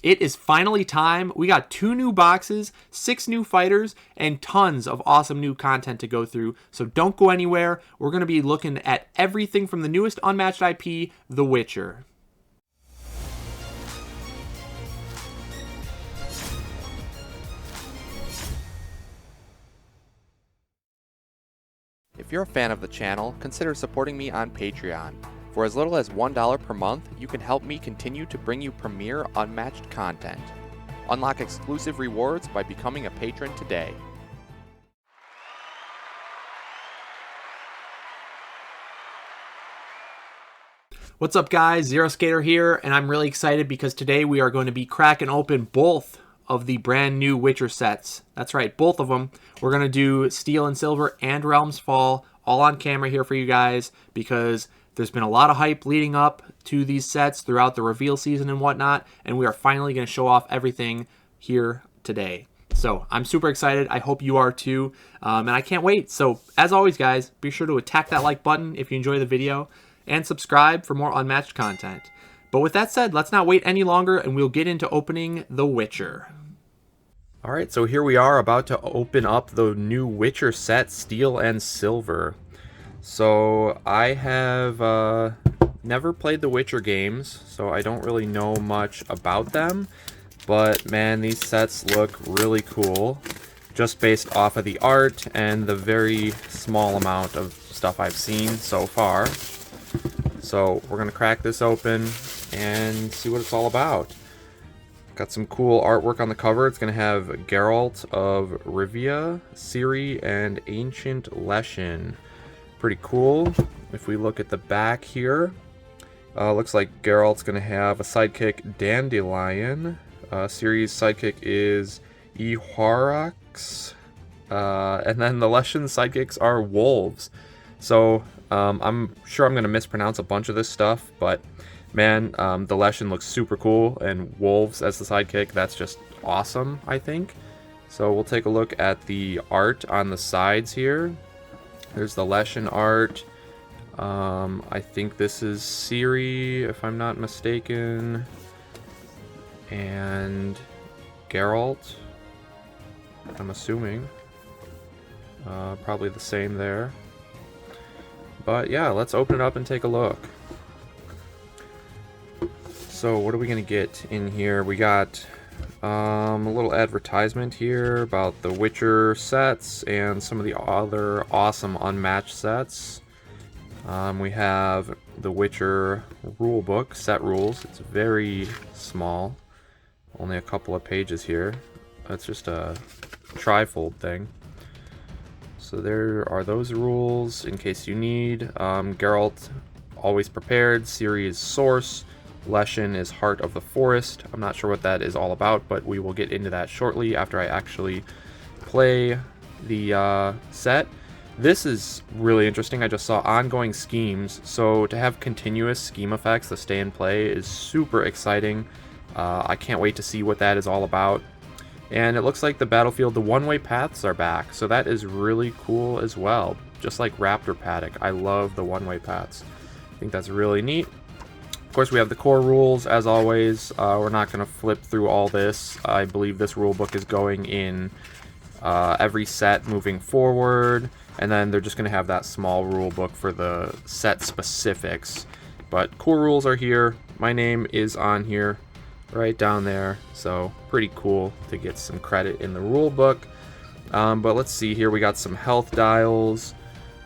It is finally time. We got 2 new boxes, 6 new fighters, and tons of awesome new content to go through. So don't go anywhere. We're going to be looking at everything from the newest Unmatched IP, The Witcher. If you're a fan of the channel, consider supporting me on Patreon. For as little as $1 per month, you can help me continue to bring you premier Unmatched content. Unlock exclusive rewards by becoming a patron today. What's up, guys? Zero Skater here, and I'm really excited because today we are going to be cracking open both of the brand new Witcher sets. That's right, both of them. We're going to do Steel and Silver and Realms Fall all on camera here for you guys because there's been a lot of hype leading up to these sets throughout the reveal season and whatnot, and we are finally going to show off everything here today. So I'm super excited. I hope you are too, and I can't wait. So as always, guys, be sure to attack that like button if you enjoy the video and subscribe for more Unmatched content. But with that said, let's not wait any longer, and we'll get into opening The Witcher. All right, so here we are about to open up the new Witcher set, Steel and Silver. So I have never played the Witcher games, so I don't really know much about them. But man, these sets look really cool, just based off of the art and the very small amount of stuff I've seen so far. So we're gonna crack this open and see what it's all about. Got some cool artwork on the cover. It's gonna have Geralt of Rivia, Ciri, and Ancient Leshen. Pretty cool. If we look at the back here, looks like Geralt's gonna have a sidekick, Dandelion. Ciri's sidekick is Ihwarax. And then the Leshen sidekicks are wolves. So I'm sure I'm gonna mispronounce a bunch of this stuff, but man, the Leshen looks super cool, and wolves as the sidekick, that's just awesome, I think. So we'll take a look at the art on the sides here. There's the Leshen art. I think this is Ciri, if I'm not mistaken. And Geralt, I'm assuming. Probably the same there. But yeah, let's open it up and take a look. So what are we going to get in here? We got a little advertisement here about the Witcher sets and some of the other awesome Unmatched sets. We have the Witcher rulebook, set rules. It's very small, only a couple of pages here. It's just a trifold thing. So there are those rules in case you need. Geralt, always prepared. Ciri is source. Leshen is Heart of the Forest. I'm not sure what that is all about, but we will get into that shortly after I actually play the set. This is really interesting. I just saw ongoing schemes. So to have continuous scheme effects that stay in play is super exciting. I can't wait to see what that is all about. And it looks like the battlefield, the one-way paths are back. So that is really cool as well. Just like Raptor Paddock. I love the one-way paths. I think that's really neat. Of course, we have the core rules, as always. We're not going to flip through all this. I believe this rulebook is going in every set moving forward. And then they're just going to have that small rulebook for the set specifics. But core rules are here. My name is on here, right down there. So pretty cool to get some credit in the rulebook. But let's see here. We got some health dials.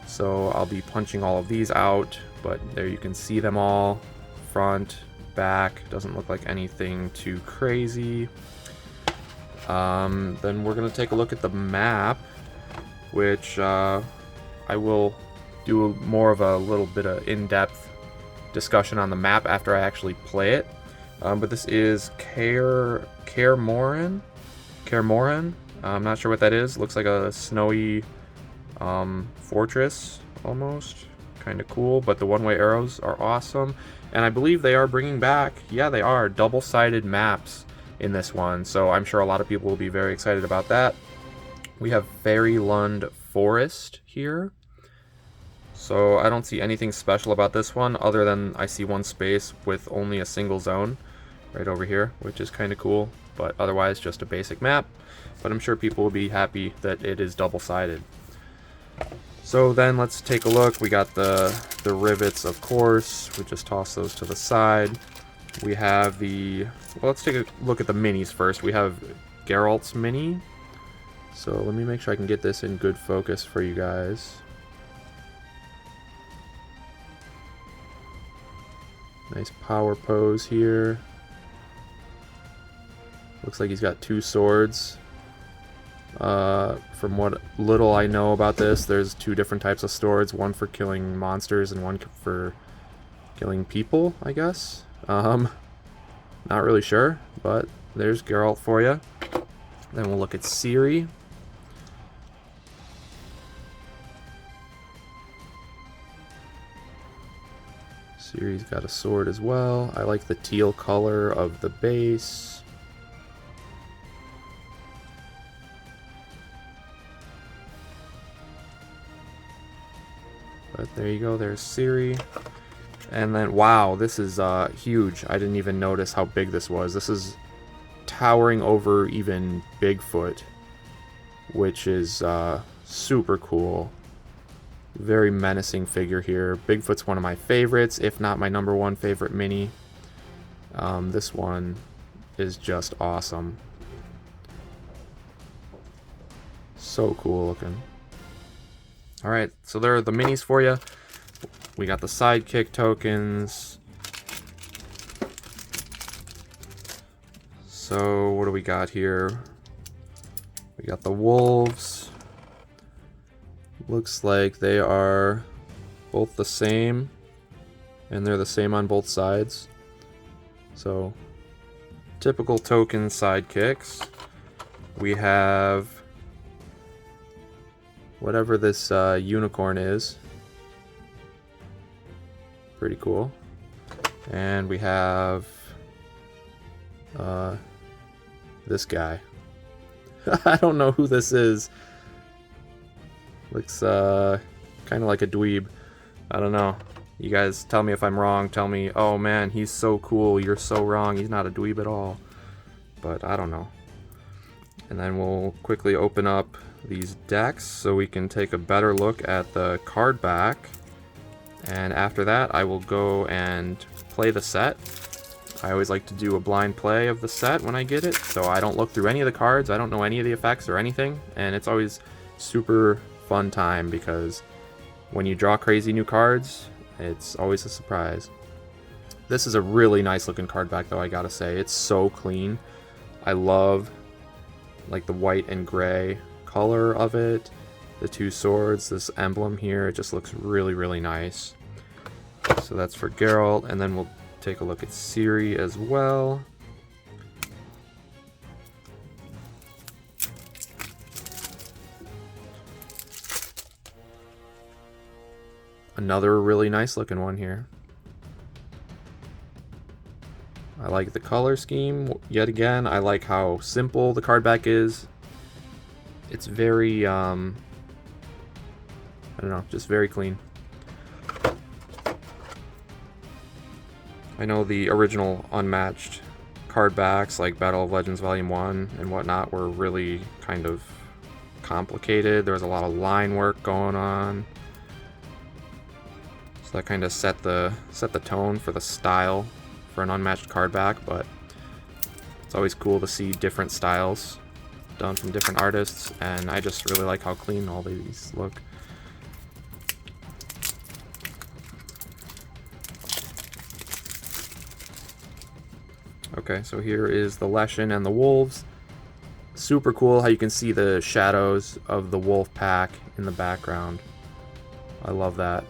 So I'll be punching all of these out. But there you can see them all. Front, back, doesn't look like anything too crazy. Then we're going to take a look at the map, which I will do more of a little bit of in-depth discussion on the map after I actually play it. But this is Kaer Morhen. I'm not sure what that is. Looks like a snowy fortress almost. Kind of cool, but the one-way arrows are awesome. And I believe they are bringing back, yeah, they are, double-sided maps in this one. So I'm sure a lot of people will be very excited about that. We have Fairyland Forest here. So I don't see anything special about this one other than I see one space with only a single zone. right over here, which is kind of cool, but otherwise just a basic map. But I'm sure people will be happy that it is double-sided. So then let's take a look. We got the rivets, of course. We just toss those to the side. We have the... Well, let's take a look at the minis first. We have Geralt's mini. So let me make sure I can get this in good focus for you guys. Nice power pose here. Looks like he's got 2 swords. From what little I know about this, there's 2 different types of swords. One for killing monsters and one for killing people, I guess. Not really sure, but there's Geralt for you. Then we'll look at Ciri. Ciri's got a sword as well. I like the teal color of the base. But there you go, there's Ciri. And then, wow, this is huge. I didn't even notice how big this was. This is towering over even Bigfoot, which is super cool. Very menacing figure here. Bigfoot's one of my favorites, if not my #1 favorite mini. This one is just awesome. So cool looking. Alright, so there are the minis for you. We got the sidekick tokens. So what do we got here? We got the wolves. Looks like they are both the same, and they're the same on both sides. So typical token sidekicks. We have whatever this unicorn is. Pretty cool. And we have this guy. I don't know who this is. Looks kind of like a dweeb. I don't know. You guys tell me if I'm wrong. Tell me, oh man, he's so cool. You're so wrong. He's not a dweeb at all. But I don't know. And then we'll quickly open up these decks so we can take a better look at the card back. And after that, I will go and play the set. I always like to do a blind play of the set when I get it, so I don't look through any of the cards, I don't know any of the effects or anything, and it's always super fun time because when you draw crazy new cards, it's always a surprise. This is a really nice looking card back though, I gotta say. It's so clean. I love like the white and gray color of it. The 2 swords, this emblem here, it just looks really, really nice. So that's for Geralt, and then we'll take a look at Ciri as well. Another really nice looking one here. I like the color scheme. Yet again, I like how simple the card back is. It's very, I don't know, just very clean. I know the original Unmatched card backs, like Battle of Legends Volume 1 and whatnot, were really kind of complicated. There was a lot of line work going on. So that kind of set the tone for the style for an Unmatched card back, but it's always cool to see different styles done from different artists, and I just really like how clean all these look. Okay, so here is the Leshen and the wolves. Super cool how you can see the shadows of the wolf pack in the background. I love that.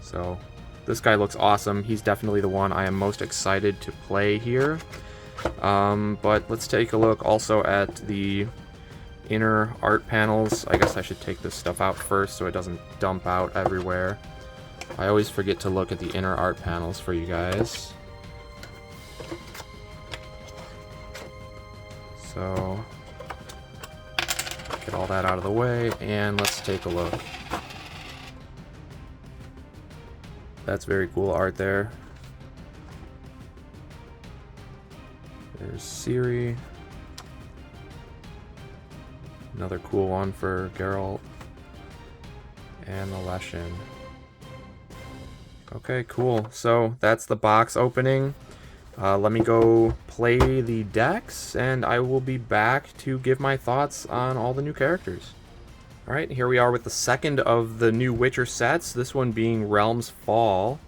So this guy looks awesome. He's definitely the one I am most excited to play here. But let's take a look also at the inner art panels. I guess I should take this stuff out first so it doesn't dump out everywhere. I always forget to look at the inner art panels for you guys. So, get all that out of the way, and let's take a look. That's very cool art there. There's Ciri. Another cool one for Geralt. And the Leshen. Okay, cool. So that's the box opening. Let me go play the decks, and I will be back to give my thoughts on all the new characters. Alright, here we are with the second of the new Witcher sets, this one being Realm's Fall.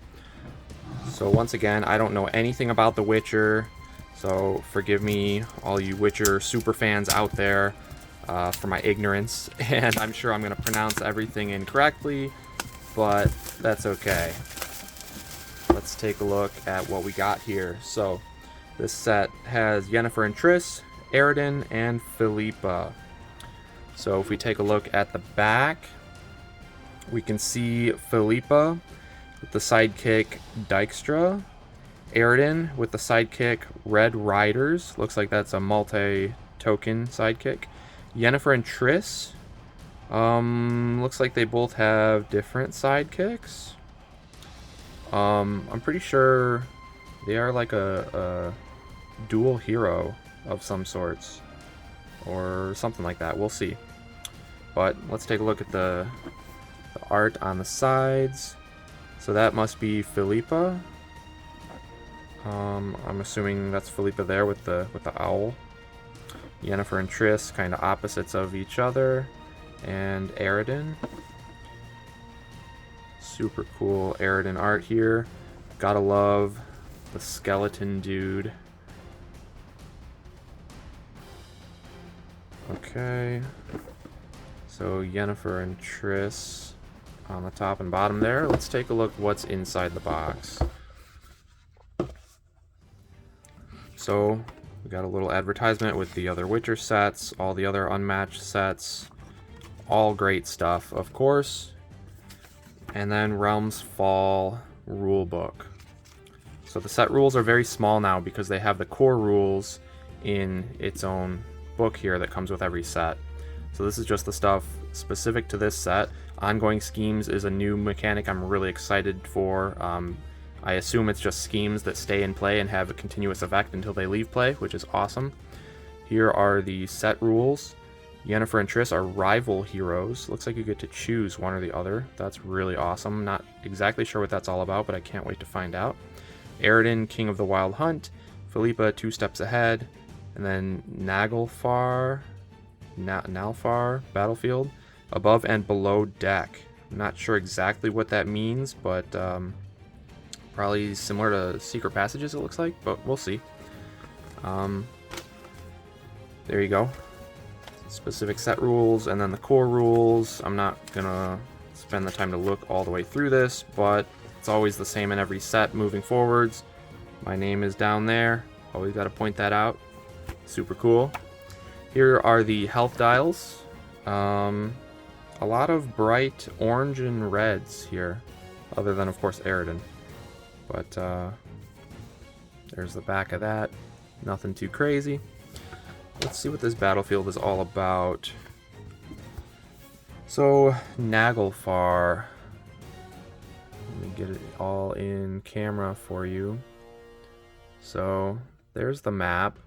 So once again, I don't know anything about The Witcher, so forgive me, all you Witcher super fans out there, for my ignorance, and I'm sure I'm going to pronounce everything incorrectly, but that's okay. Let's take a look at what we got here. So this set has Yennefer and Triss, Eredin, and Philippa. So if we take a look at the back, we can see Philippa with the sidekick Dijkstra, Eredin with the sidekick Red Riders. Looks like that's a multi-token sidekick. Yennefer and Triss. Looks like they both have different sidekicks. I'm pretty sure they are like a dual hero of some sorts. Or something like that. We'll see. But let's take a look at the art on the sides. So that must be Philippa. I'm assuming that's Philippa there with the owl. Yennefer and Triss, kind of opposites of each other. And Eredin. Super cool Eredin art here. Gotta love the skeleton dude. Okay. So Yennefer and Triss on the top and bottom there. Let's take a look what's inside the box. So we got a little advertisement with the other Witcher sets, all the other Unmatched sets. All great stuff, of course. And then Realm's Fall rulebook. So the set rules are very small now because they have the core rules in its own book here that comes with every set. So this is just the stuff specific to this set. Ongoing schemes is a new mechanic I'm really excited for. I assume it's just schemes that stay in play and have a continuous effect until they leave play, which is awesome. Here are the set rules. Yennefer and Triss are rival heroes. Looks like you get to choose one or the other. That's really awesome. Not exactly sure what that's all about, but I can't wait to find out. Eredin, King of the Wild Hunt. Philippa, 2 steps ahead. And then Nalfar, Battlefield. Above and below deck. I'm not sure exactly what that means, but probably similar to Secret Passages, it looks like, but we'll see. There you go. Specific set rules, and then the core rules. I'm not gonna spend the time to look all the way through this, but it's always the same in every set moving forwards. My name is down there. Always got to point that out. Super cool. Here are the health dials. A lot of bright orange and reds here, other than, of course, Eredin. But there's the back of that. Nothing too crazy. Let's see what this battlefield is all about. So, Naglfar. Let me get it all in camera for you. So, there's the map.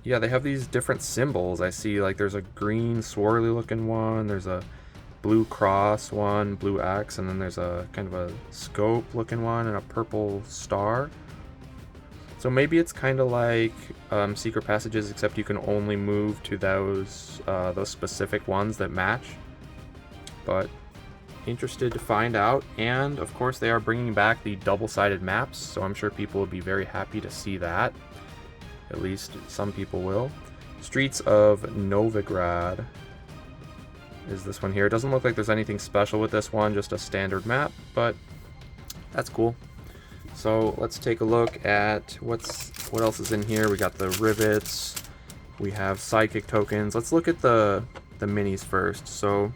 Yeah, they have these different symbols. I see, like, there's a green swirly looking one, there's a blue cross one, blue X, and then there's a kind of a scope looking one and a purple star. So maybe it's kind of like Secret Passages, except you can only move to those specific ones that match. But interested to find out. And of course they are bringing back the double-sided maps, so I'm sure people will be very happy to see that. At least some people will. Streets of Novigrad is this one here. It doesn't look like there's anything special with this one, just a standard map, but that's cool. So let's take a look at what else is in here. We got the rivets, we have sidekick tokens. Let's look at the minis first. So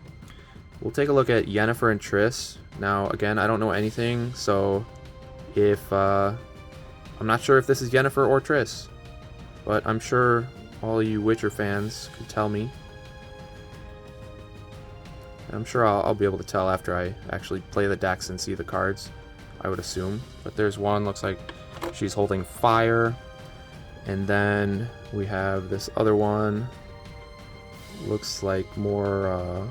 we'll take a look at Yennefer and Triss. Now again, I don't know anything, so if I'm not sure if this is Yennefer or Triss, but I'm sure all you Witcher fans could tell me. I'm sure I'll be able to tell after I actually play the decks and see the cards, I would assume. But there's one, looks like she's holding fire. And then we have this other one. Looks like more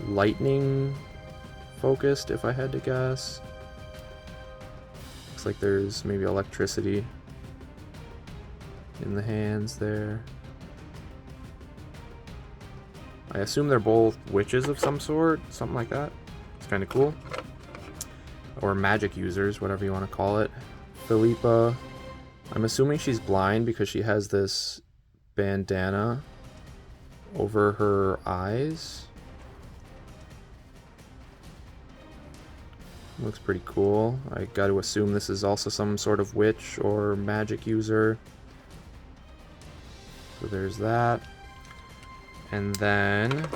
lightning focused, if I had to guess. Looks like there's maybe electricity in the hands there. I assume they're both witches of some sort, something like that. It's kind of cool. Or magic users, whatever you want to call it. Philippa. I'm assuming she's blind because she has this bandana over her eyes. Looks pretty cool. I got to assume this is also some sort of witch or magic user. So there's that. And then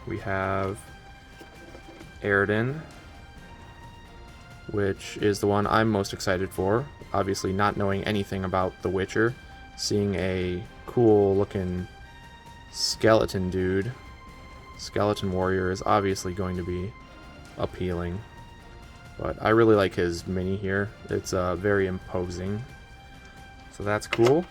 we have Eredin, which is the one I'm most excited for. Obviously not knowing anything about The Witcher, seeing a cool looking skeleton dude, skeleton warrior, is obviously going to be appealing. But I really like his mini here. It's very imposing. So that's cool.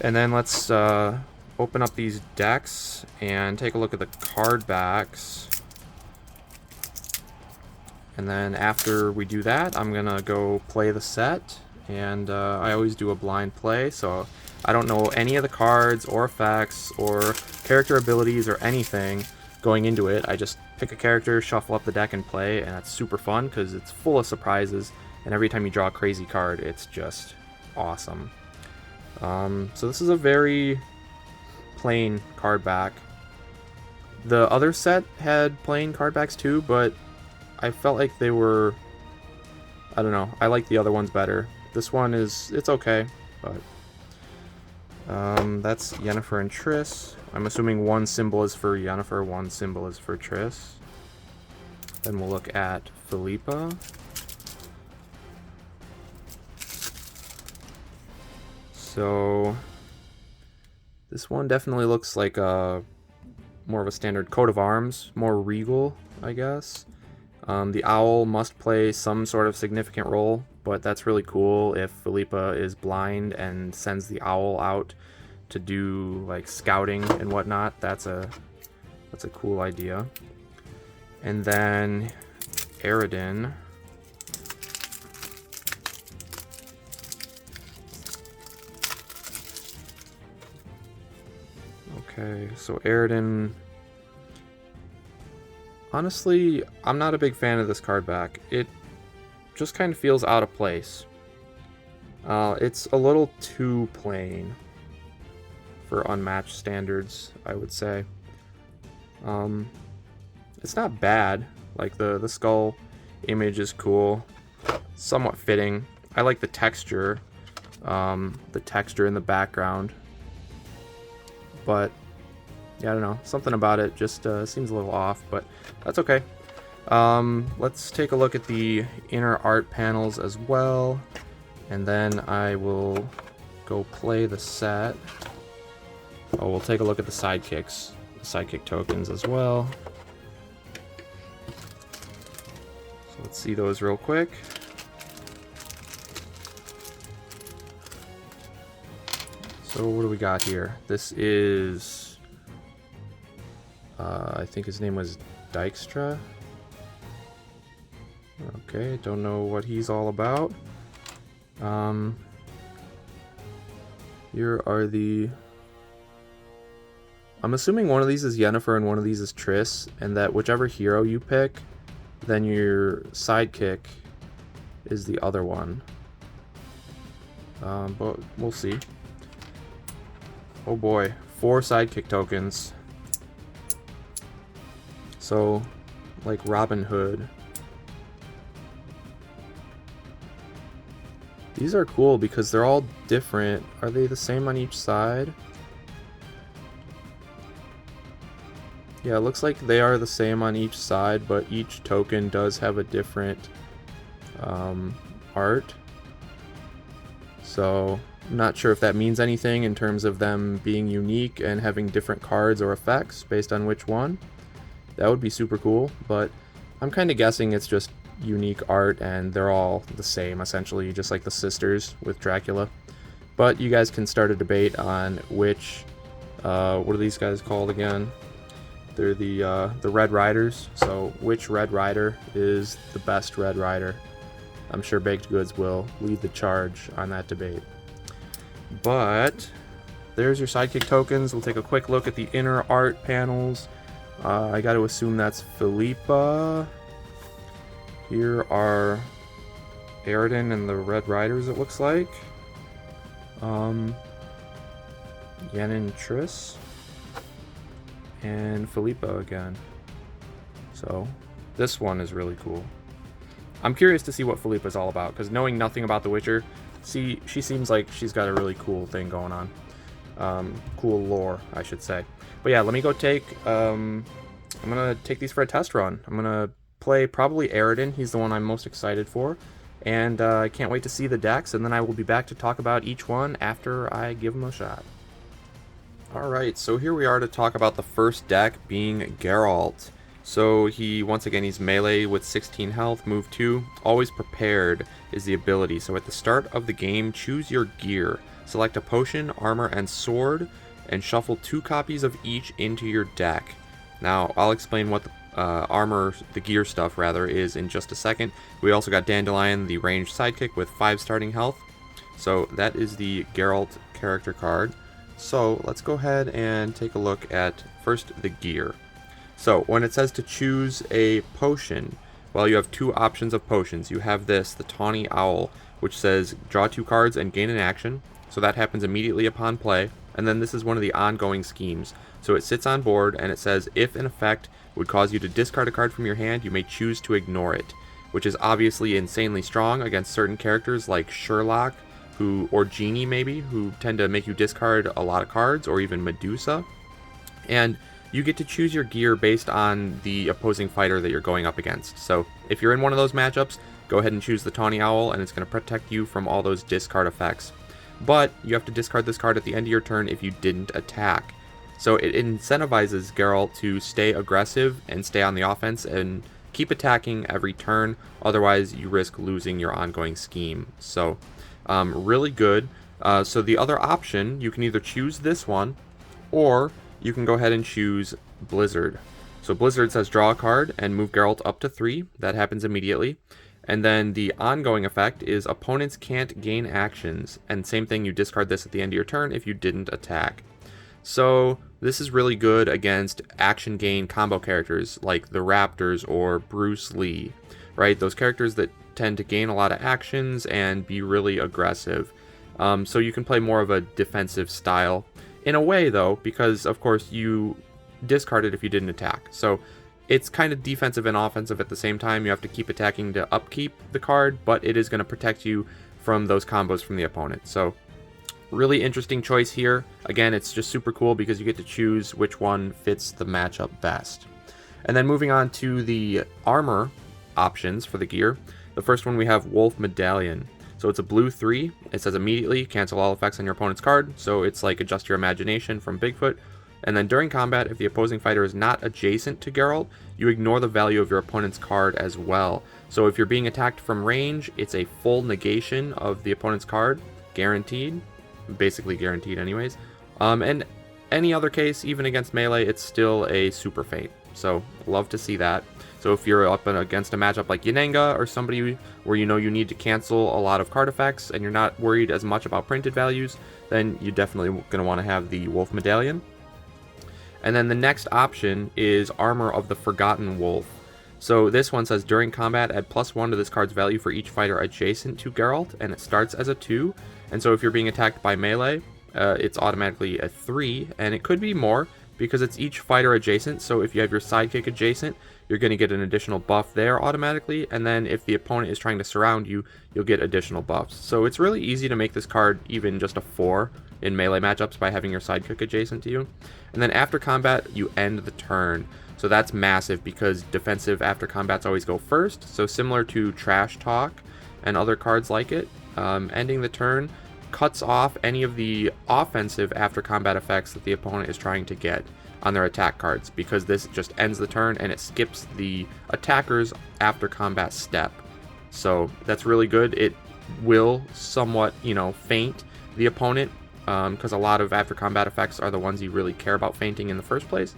And then let's open up these decks and take a look at the card backs. And then after we do that, I'm going to go play the set. And I always do a blind play, so I don't know any of the cards or effects or character abilities or anything going into it. I just pick a character, shuffle up the deck, and play, and that's super fun because it's full of surprises. And every time you draw a crazy card, it's just awesome. So this is a very plain card back. The other set had plain card backs too, but I felt like they were, I don't know, I like the other ones better. This one it's okay, but that's Yennefer and Triss. I'm assuming one symbol is for Yennefer, one symbol is for Triss. Then we'll look at Philippa. So this one definitely looks like more of a standard coat of arms, more regal, I guess. The owl must play some sort of significant role, but that's really cool if Philippa is blind and sends the owl out to do like scouting and whatnot. That's a cool idea. And then Eredin. Okay, so Eredin. Honestly, I'm not a big fan of this card back. It just kind of feels out of place. It's a little too plain for Unmatched standards, I would say. It's not bad. Like the skull image is cool, somewhat fitting. I like the texture in the background. But yeah, I don't know. Something about it just seems a little off, but that's okay. Let's take a look at the inner art panels as well, and then I will go play the set. Oh, we'll take a look at the sidekick tokens as well. So let's see those real quick. So what do we got here? This is I think his name was Dijkstra. Okay, don't know what he's all about. Here are the... I'm assuming one of these is Yennefer and one of these is Triss, and that whichever hero you pick, then your sidekick is the other one. But we'll see. Oh boy, 4 sidekick tokens. So, like Robin Hood. These are cool because they're all different. Are they the same on each side? Yeah, it looks like they are the same on each side, but each token does have a different art. So, I'm not sure if that means anything in terms of them being unique and having different cards or effects based on which one. That would be super cool, but I'm kind of guessing it's just unique art and they're all the same, essentially, just like the sisters with Dracula. But you guys can start a debate on which, what are these guys called again? They're the Red Riders. So which Red Rider is the best Red Rider? I'm sure Baked Goods will lead the charge on that debate. But there's your sidekick tokens. We'll take a quick look at the inner art panels. I got to assume that's Philippa. Here are Eredin and the Red Riders, it looks like. Yennefer Triss. And Philippa again. So, this one is really cool. I'm curious to see what Philippa's all about, because knowing nothing about The Witcher, she seems like she's got a really cool thing going on. Cool lore, I should say. But yeah, let me go take... I'm going to take these for a test run. I'm going to play probably Eredin. He's the one I'm most excited for. And I can't wait to see the decks, and then I will be back to talk about each one after I give them a shot. Alright, so here we are to talk about the first deck, being Geralt. So once again, he's melee with 16 health, move 2. Always prepared is the ability. So at the start of the game, choose your gear. Select a potion, armor, and sword, and shuffle 2 copies of each into your deck. Now, I'll explain what the gear stuff rather, is in just a second. We also got Dandelion, the ranged sidekick, with 5 starting health. So that is the Geralt character card. So let's go ahead and take a look at first the gear. So when it says to choose a potion, well, you have 2 options of potions. You have this, the Tawny Owl, which says draw 2 cards and gain an action. So that happens immediately upon play. And then this is one of the ongoing schemes. So it sits on board and it says if an effect would cause you to discard a card from your hand, you may choose to ignore it, which is obviously insanely strong against certain characters like Sherlock, or Genie maybe, who tend to make you discard a lot of cards, or even Medusa. And you get to choose your gear based on the opposing fighter that you're going up against. So if you're in one of those matchups, go ahead and choose the Tawny Owl, and it's going to protect you from all those discard effects. But you have to discard this card at the end of your turn if you didn't attack. So it incentivizes Geralt to stay aggressive and stay on the offense and keep attacking every turn, otherwise you risk losing your ongoing scheme. So really good. So the other option, you can either choose this one, or you can go ahead and choose Blizzard. So Blizzard says draw a card and move Geralt up to 3. That happens immediately. And then the ongoing effect is opponents can't gain actions. And same thing, you discard this at the end of your turn if you didn't attack. So this is really good against action gain combo characters like the Raptors or Bruce Lee, right? Those characters that tend to gain a lot of actions and be really aggressive. So you can play more of a defensive style in a way, though, because of course you discard it if you didn't attack. So it's kind of defensive and offensive at the same time. You have to keep attacking to upkeep the card, but it is going to protect you from those combos from the opponent. So really interesting choice here. Again, it's just super cool because you get to choose which one fits the matchup best. And then moving on to the armor options for the gear. The first one we have Wolf Medallion. So it's a blue 3. It says immediately cancel all effects on your opponent's card. So it's like Adjust Your Imagination from Bigfoot. And then during combat, if the opposing fighter is not adjacent to Geralt, you ignore the value of your opponent's card as well. So if you're being attacked from range, it's a full negation of the opponent's card, guaranteed. Basically guaranteed anyways. And any other case, even against melee, it's still a super feint. So love to see that. So if you're up against a matchup like Yennefer or somebody where you know you need to cancel a lot of card effects and you're not worried as much about printed values, then you're definitely going to want to have the Wolf Medallion. And then the next option is Armor of the Forgotten Wolf. So this one says during combat, add +1 to this card's value for each fighter adjacent to Geralt, and it starts as a 2. And so if you're being attacked by melee, it's automatically a 3, and it could be more because it's each fighter adjacent. So if you have your sidekick adjacent, you're going to get an additional buff there automatically, and then if the opponent is trying to surround you, you'll get additional buffs. So it's really easy to make this card even just a 4 in melee matchups by having your sidekick adjacent to you. And then after combat, you end the turn. So that's massive because defensive after combats always go first. So similar to Trash Talk and other cards like it, ending the turn cuts off any of the offensive after combat effects that the opponent is trying to get on their attack cards, because this just ends the turn and it skips the attacker's after combat step. So that's really good. It will somewhat, feint the opponent, because a lot of after combat effects are the ones you really care about fainting in the first place.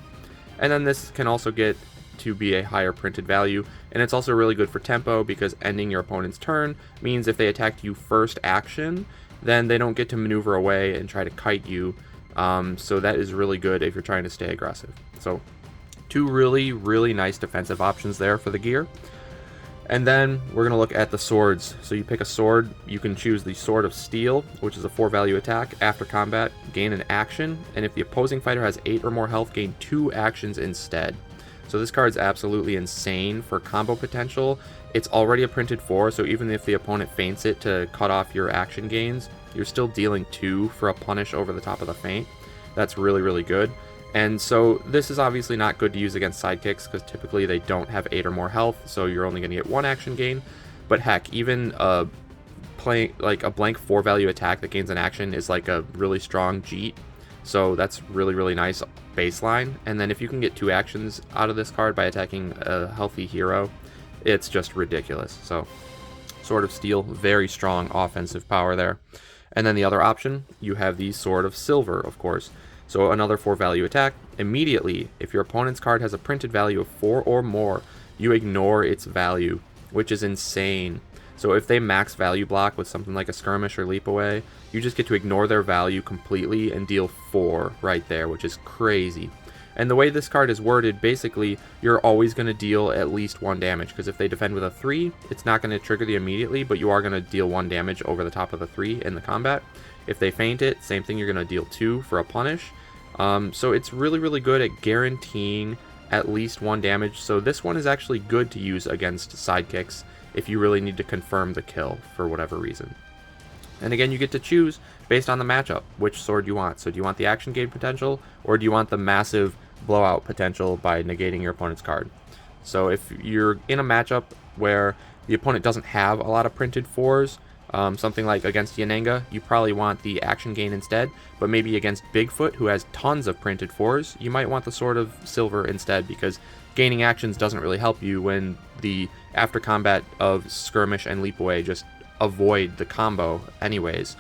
And then this can also get to be a higher printed value, and it's also really good for tempo because ending your opponent's turn means if they attacked you first action, then they don't get to maneuver away and try to kite you. So that is really good if you're trying to stay aggressive. So two really nice defensive options there for the gear. And then we're going to look at the swords. So you pick a sword, you can choose the Sword of Steel, which is a 4 value attack. After combat, gain an action, and if the opposing fighter has 8 or more health, gain 2 actions instead. So this card's absolutely insane for combo potential. It's already a printed 4, so even if the opponent feints it to cut off your action gains, you're still dealing 2 for a punish over the top of the feint. That's really good. And so this is obviously not good to use against sidekicks because typically they don't have 8 or more health, so you're only going to get 1 action gain. But heck, even playing like a blank 4 value attack that gains an action is like a really strong Jeet. So that's really nice baseline. And then if you can get 2 actions out of this card by attacking a healthy hero, it's just ridiculous. So Sword of Steel, very strong offensive power there. And then the other option, you have the Sword of Silver, of course. So another 4 value attack. Immediately, if your opponent's card has a printed value of 4 or more, you ignore its value, which is insane. So if they max value block with something like a skirmish or leap away, you just get to ignore their value completely and deal 4 right there, which is crazy. And the way this card is worded, basically, you're always going to deal at least 1 damage, because if they defend with a 3, it's not going to trigger the immediately, but you are going to deal 1 damage over the top of the 3 in the combat. If they feint it, same thing, you're going to deal 2 for a punish. So it's really good at guaranteeing at least 1 damage. So this one is actually good to use against sidekicks if you really need to confirm the kill for whatever reason. And again, you get to choose based on the matchup which sword you want. So do you want the action gain potential, or do you want the massive blowout potential by negating your opponent's card? So if you're in a matchup where the opponent doesn't have a lot of printed 4s, something like against Yennefer, you probably want the action gain instead, but maybe against Bigfoot, who has tons of printed 4s, you might want the Sword of Silver instead, because gaining actions doesn't really help you when the after combat of skirmish and leap away just avoid the combo anyways,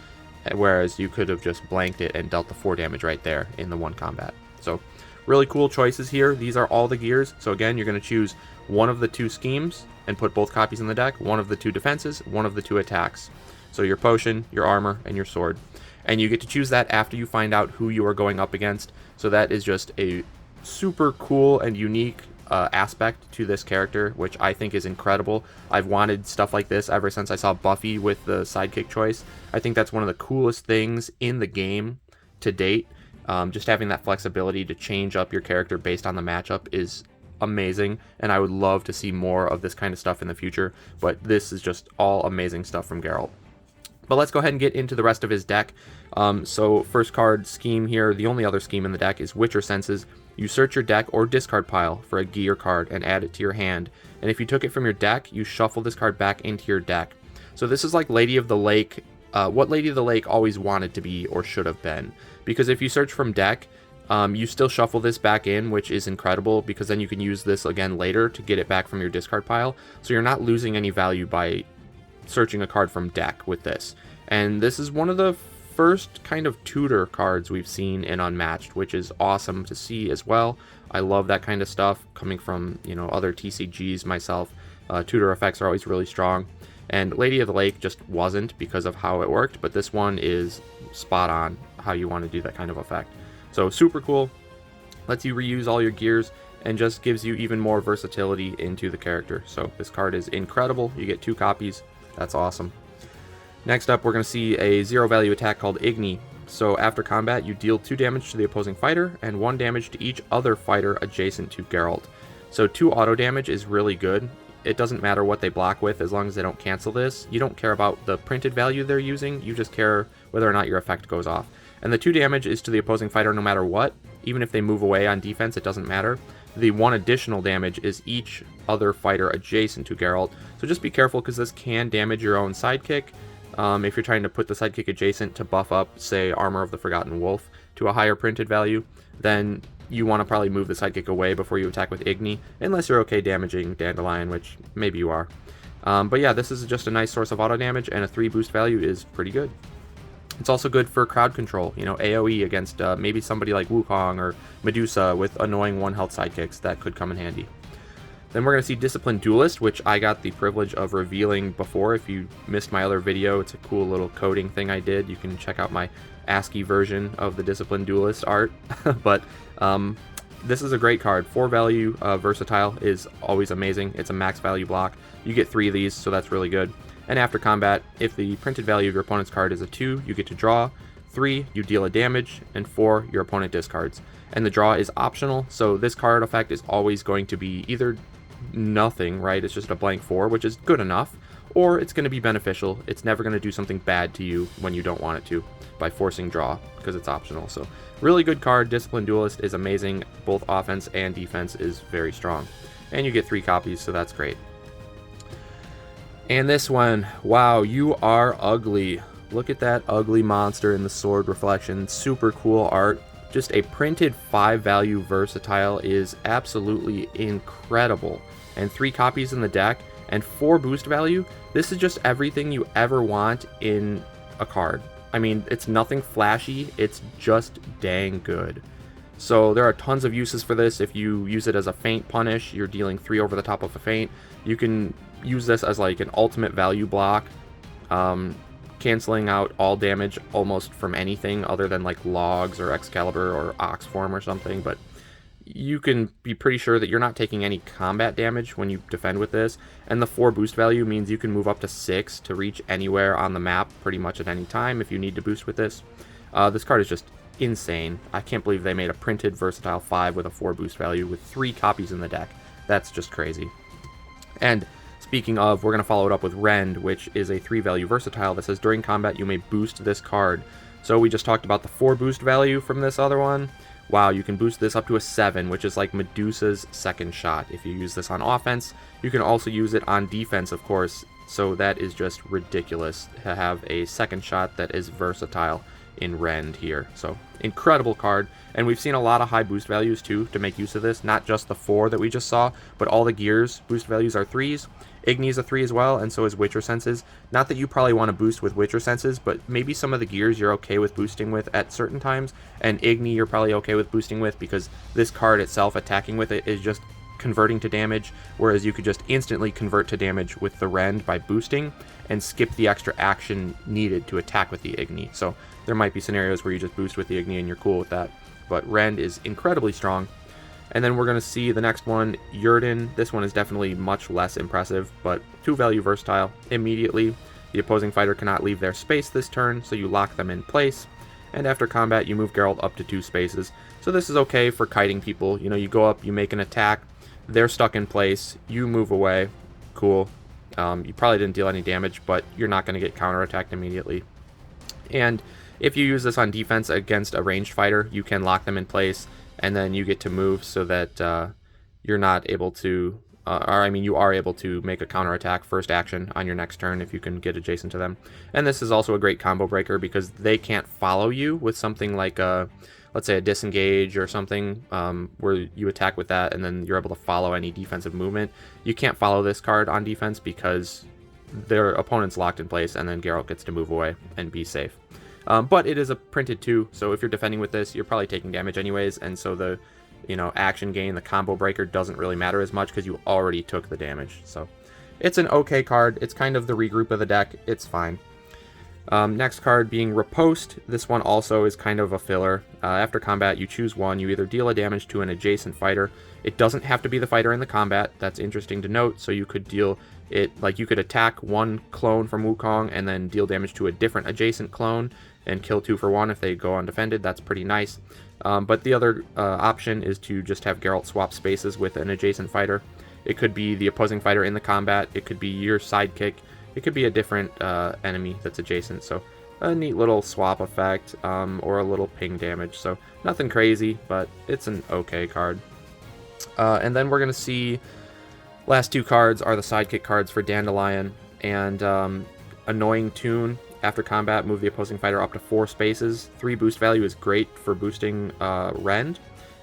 whereas you could have just blanked it and dealt the 4 damage right there in the 1 combat. So really cool choices here. These are all the gears. So again, you're going to choose one of the 2 schemes and put both copies in the deck, one of the 2 defenses, one of the 2 attacks. So your potion, your armor, and your sword. And you get to choose that after you find out who you are going up against. So that is just a super cool and unique aspect to this character, which I think is incredible. I've wanted stuff like this ever since I saw Buffy with the sidekick choice. I think that's one of the coolest things in the game to date. Just having that flexibility to change up your character based on the matchup is amazing, and I would love to see more of this kind of stuff in the future, but this is just all amazing stuff from Geralt. But let's go ahead and get into the rest of his deck. So first card scheme here, the only other scheme in the deck is Witcher Senses. You search your deck or discard pile for a gear card and add it to your hand. And if you took it from your deck, you shuffle this card back into your deck. So this is like Lady of the Lake, what Lady of the Lake always wanted to be or should have been. Because if you search from deck, you still shuffle this back in, which is incredible, because then you can use this again later to get it back from your discard pile. So you're not losing any value by searching a card from deck with this. And this is one of the first kind of tutor cards we've seen in Unmatched, which is awesome to see as well. I love that kind of stuff coming from, you know, other TCGs myself. Tutor effects are always really strong, and Lady of the Lake just wasn't because of how it worked, but this one is spot on how you want to do that kind of effect. So super cool, lets you reuse all your gears and just gives you even more versatility into the character. So this card is incredible. You get 2 copies. That's awesome. Next up, we're going to see a 0 value attack called Igni. So after combat, you deal 2 damage to the opposing fighter and 1 damage to each other fighter adjacent to Geralt. So 2 auto damage is really good. It doesn't matter what they block with as long as they don't cancel this. You don't care about the printed value they're using, you just care whether or not your effect goes off. And the 2 damage is to the opposing fighter no matter what. Even if they move away on defense, it doesn't matter. The 1 additional damage is each other fighter adjacent to Geralt. So just be careful, because this can damage your own sidekick. If you're trying to put the sidekick adjacent to buff up, say, Armor of the Forgotten Wolf to a higher printed value, then you want to probably move the sidekick away before you attack with Igni, unless you're okay damaging Dandelion, which maybe you are. But yeah, this is just a nice source of auto damage, and a 3 boost value is pretty good. It's also good for crowd control, you know, AoE against maybe somebody like Wukong or Medusa with annoying 1 health sidekicks. That could come in handy. Then we're going to see Disciplined Duelist, which I got the privilege of revealing before. If you missed my other video, it's a cool little coding thing I did. You can check out my ASCII version of the Disciplined Duelist art. But this is a great card. 4 value versatile is always amazing. It's a max value block. You get 3 of these, so that's really good. And after combat, if the printed value of your opponent's card is a 2, you get to draw. 3, you deal a damage, and 4, your opponent discards. And the draw is optional, so this card effect is always going to be either nothing, right? It's just a blank 4, which is good enough, or it's going to be beneficial. It's never going to do something bad to you when you don't want it to by forcing draw, because it's optional. So really good card. Disciplined Duelist is amazing. Both offense and defense is very strong. And you get 3 copies, so that's great. And this one, wow, You Are Ugly. Look at that ugly monster in the sword reflection. Super cool art. Just a printed 5 value versatile is absolutely incredible. And 3 copies in the deck and 4 boost value. This is just everything you ever want in a card. I mean, it's nothing flashy, it's just dang good. So there are tons of uses for this. If you use it as a feint punish, you're dealing 3 over the top of a feint. You can use this as like an ultimate value block, canceling out all damage almost from anything other than like logs or Excalibur or Ox Form or something, but you can be pretty sure that you're not taking any combat damage when you defend with this. And the 4 boost value means you can move up to 6 to reach anywhere on the map pretty much at any time if you need to boost with this. This card is just insane. I can't believe they made a printed versatile 5 with a 4 boost value with 3 copies in the deck. That's just crazy. And speaking of, we're going to follow it up with Rend, which is a 3 value versatile that says during combat you may boost this card. So we just talked about the 4 boost value from this other one. Wow, you can boost this up to a 7, which is like Medusa's second shot. If you use this on offense, you can also use it on defense, of course. So that is just ridiculous to have a second shot that is versatile in Rend here. So incredible card. And we've seen a lot of high boost values too to make use of this. Not just the 4 that we just saw, but all the gears boost values are 3s. Igni is a 3 as well, and so is Witcher Senses. Not that you probably want to boost with Witcher Senses, but maybe some of the gears you're okay with boosting with at certain times, and Igni you're probably okay with boosting with because this card itself, attacking with it, is just converting to damage, whereas you could just instantly convert to damage with the Rend by boosting and skip the extra action needed to attack with the Igni. So there might be scenarios where you just boost with the Igni and you're cool with that, but Rend is incredibly strong. And then we're going to see the next one, Eredin. This one is definitely much less impressive, but 2 value versatile. Immediately, the opposing fighter cannot leave their space this turn, so you lock them in place. And after combat, you move Geralt up to 2 spaces. So this is okay for kiting people. You know, you go up, you make an attack, they're stuck in place, you move away. Cool. You probably didn't deal any damage, but you're not going to get counterattacked immediately. And if you use this on defense against a ranged fighter, you can lock them in place, and then you get to move so that you're not able to, you are able to make a counterattack first action on your next turn if you can get adjacent to them. And this is also a great combo breaker because they can't follow you with something like let's say a disengage or something where you attack with that and then you're able to follow any defensive movement. You can't follow this card on defense because their opponent's locked in place and then Geralt gets to move away and be safe. But it is a printed 2, so if you're defending with this, you're probably taking damage anyways, and so the action gain, the combo breaker, doesn't really matter as much because you already took the damage. So it's an okay card. It's kind of the regroup of the deck. It's fine. Next card being Riposte. This one also is kind of a filler. After combat, you choose one. You either deal a damage to an adjacent fighter. It doesn't have to be the fighter in the combat. That's interesting to note. So you could deal it, like you could attack one clone from Wukong and then deal damage to a different adjacent clone and kill 2 for 1 if they go undefended. That's pretty nice. But the other option is to just have Geralt swap spaces with an adjacent fighter. It could be the opposing fighter in the combat. It could be your sidekick. It could be a different enemy that's adjacent. So a neat little swap effect or a little ping damage. So nothing crazy, but it's an okay card. And then we're going to see last 2 cards are the sidekick cards for Dandelion and Annoying Tune. After combat, move the opposing fighter up to 4 spaces. 3 boost value is great for boosting Rend,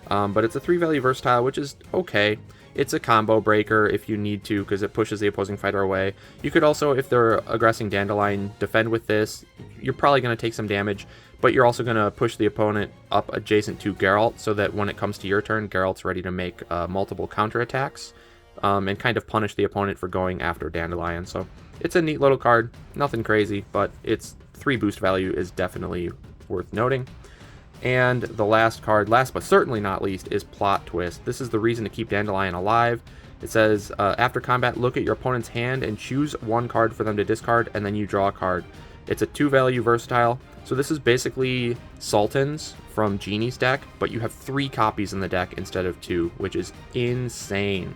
but it's a 3 value versatile, which is okay. it's a combo breaker if you need to, because it pushes the opposing fighter away. You could also, if they're aggressing Dandelion, defend with this. You're probably going to take some damage, but you're also going to push the opponent up adjacent to Geralt, so that when it comes to your turn, Geralt's ready to make multiple counterattacks and kind of punish the opponent for going after Dandelion. So it's a neat little card, nothing crazy, but its 3 boost value is definitely worth noting. And the last card, last but certainly not least, is Plot Twist. This is the reason to keep Dandelion alive. It says, after combat, look at your opponent's hand and choose 1 card for them to discard, and then you draw a card. It's a 2 value versatile, so this is basically Sultan's from Genie's deck, but you have 3 copies in the deck instead of 2, which is insane.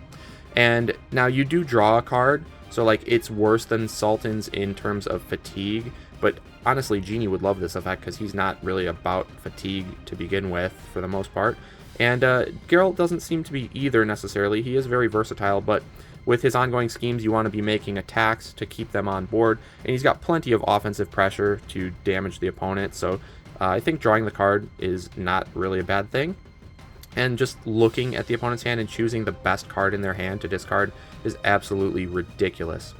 And now you do draw a card, so like it's worse than Sultan's in terms of fatigue, but honestly, Genie would love this effect because he's not really about fatigue to begin with for the most part. And Geralt doesn't seem to be either necessarily. He is very versatile, but with his ongoing schemes, you want to be making attacks to keep them on board. And he's got plenty of offensive pressure to damage the opponent, so I think drawing the card is not really a bad thing. And just looking at the opponent's hand and choosing the best card in their hand to discard is absolutely ridiculous.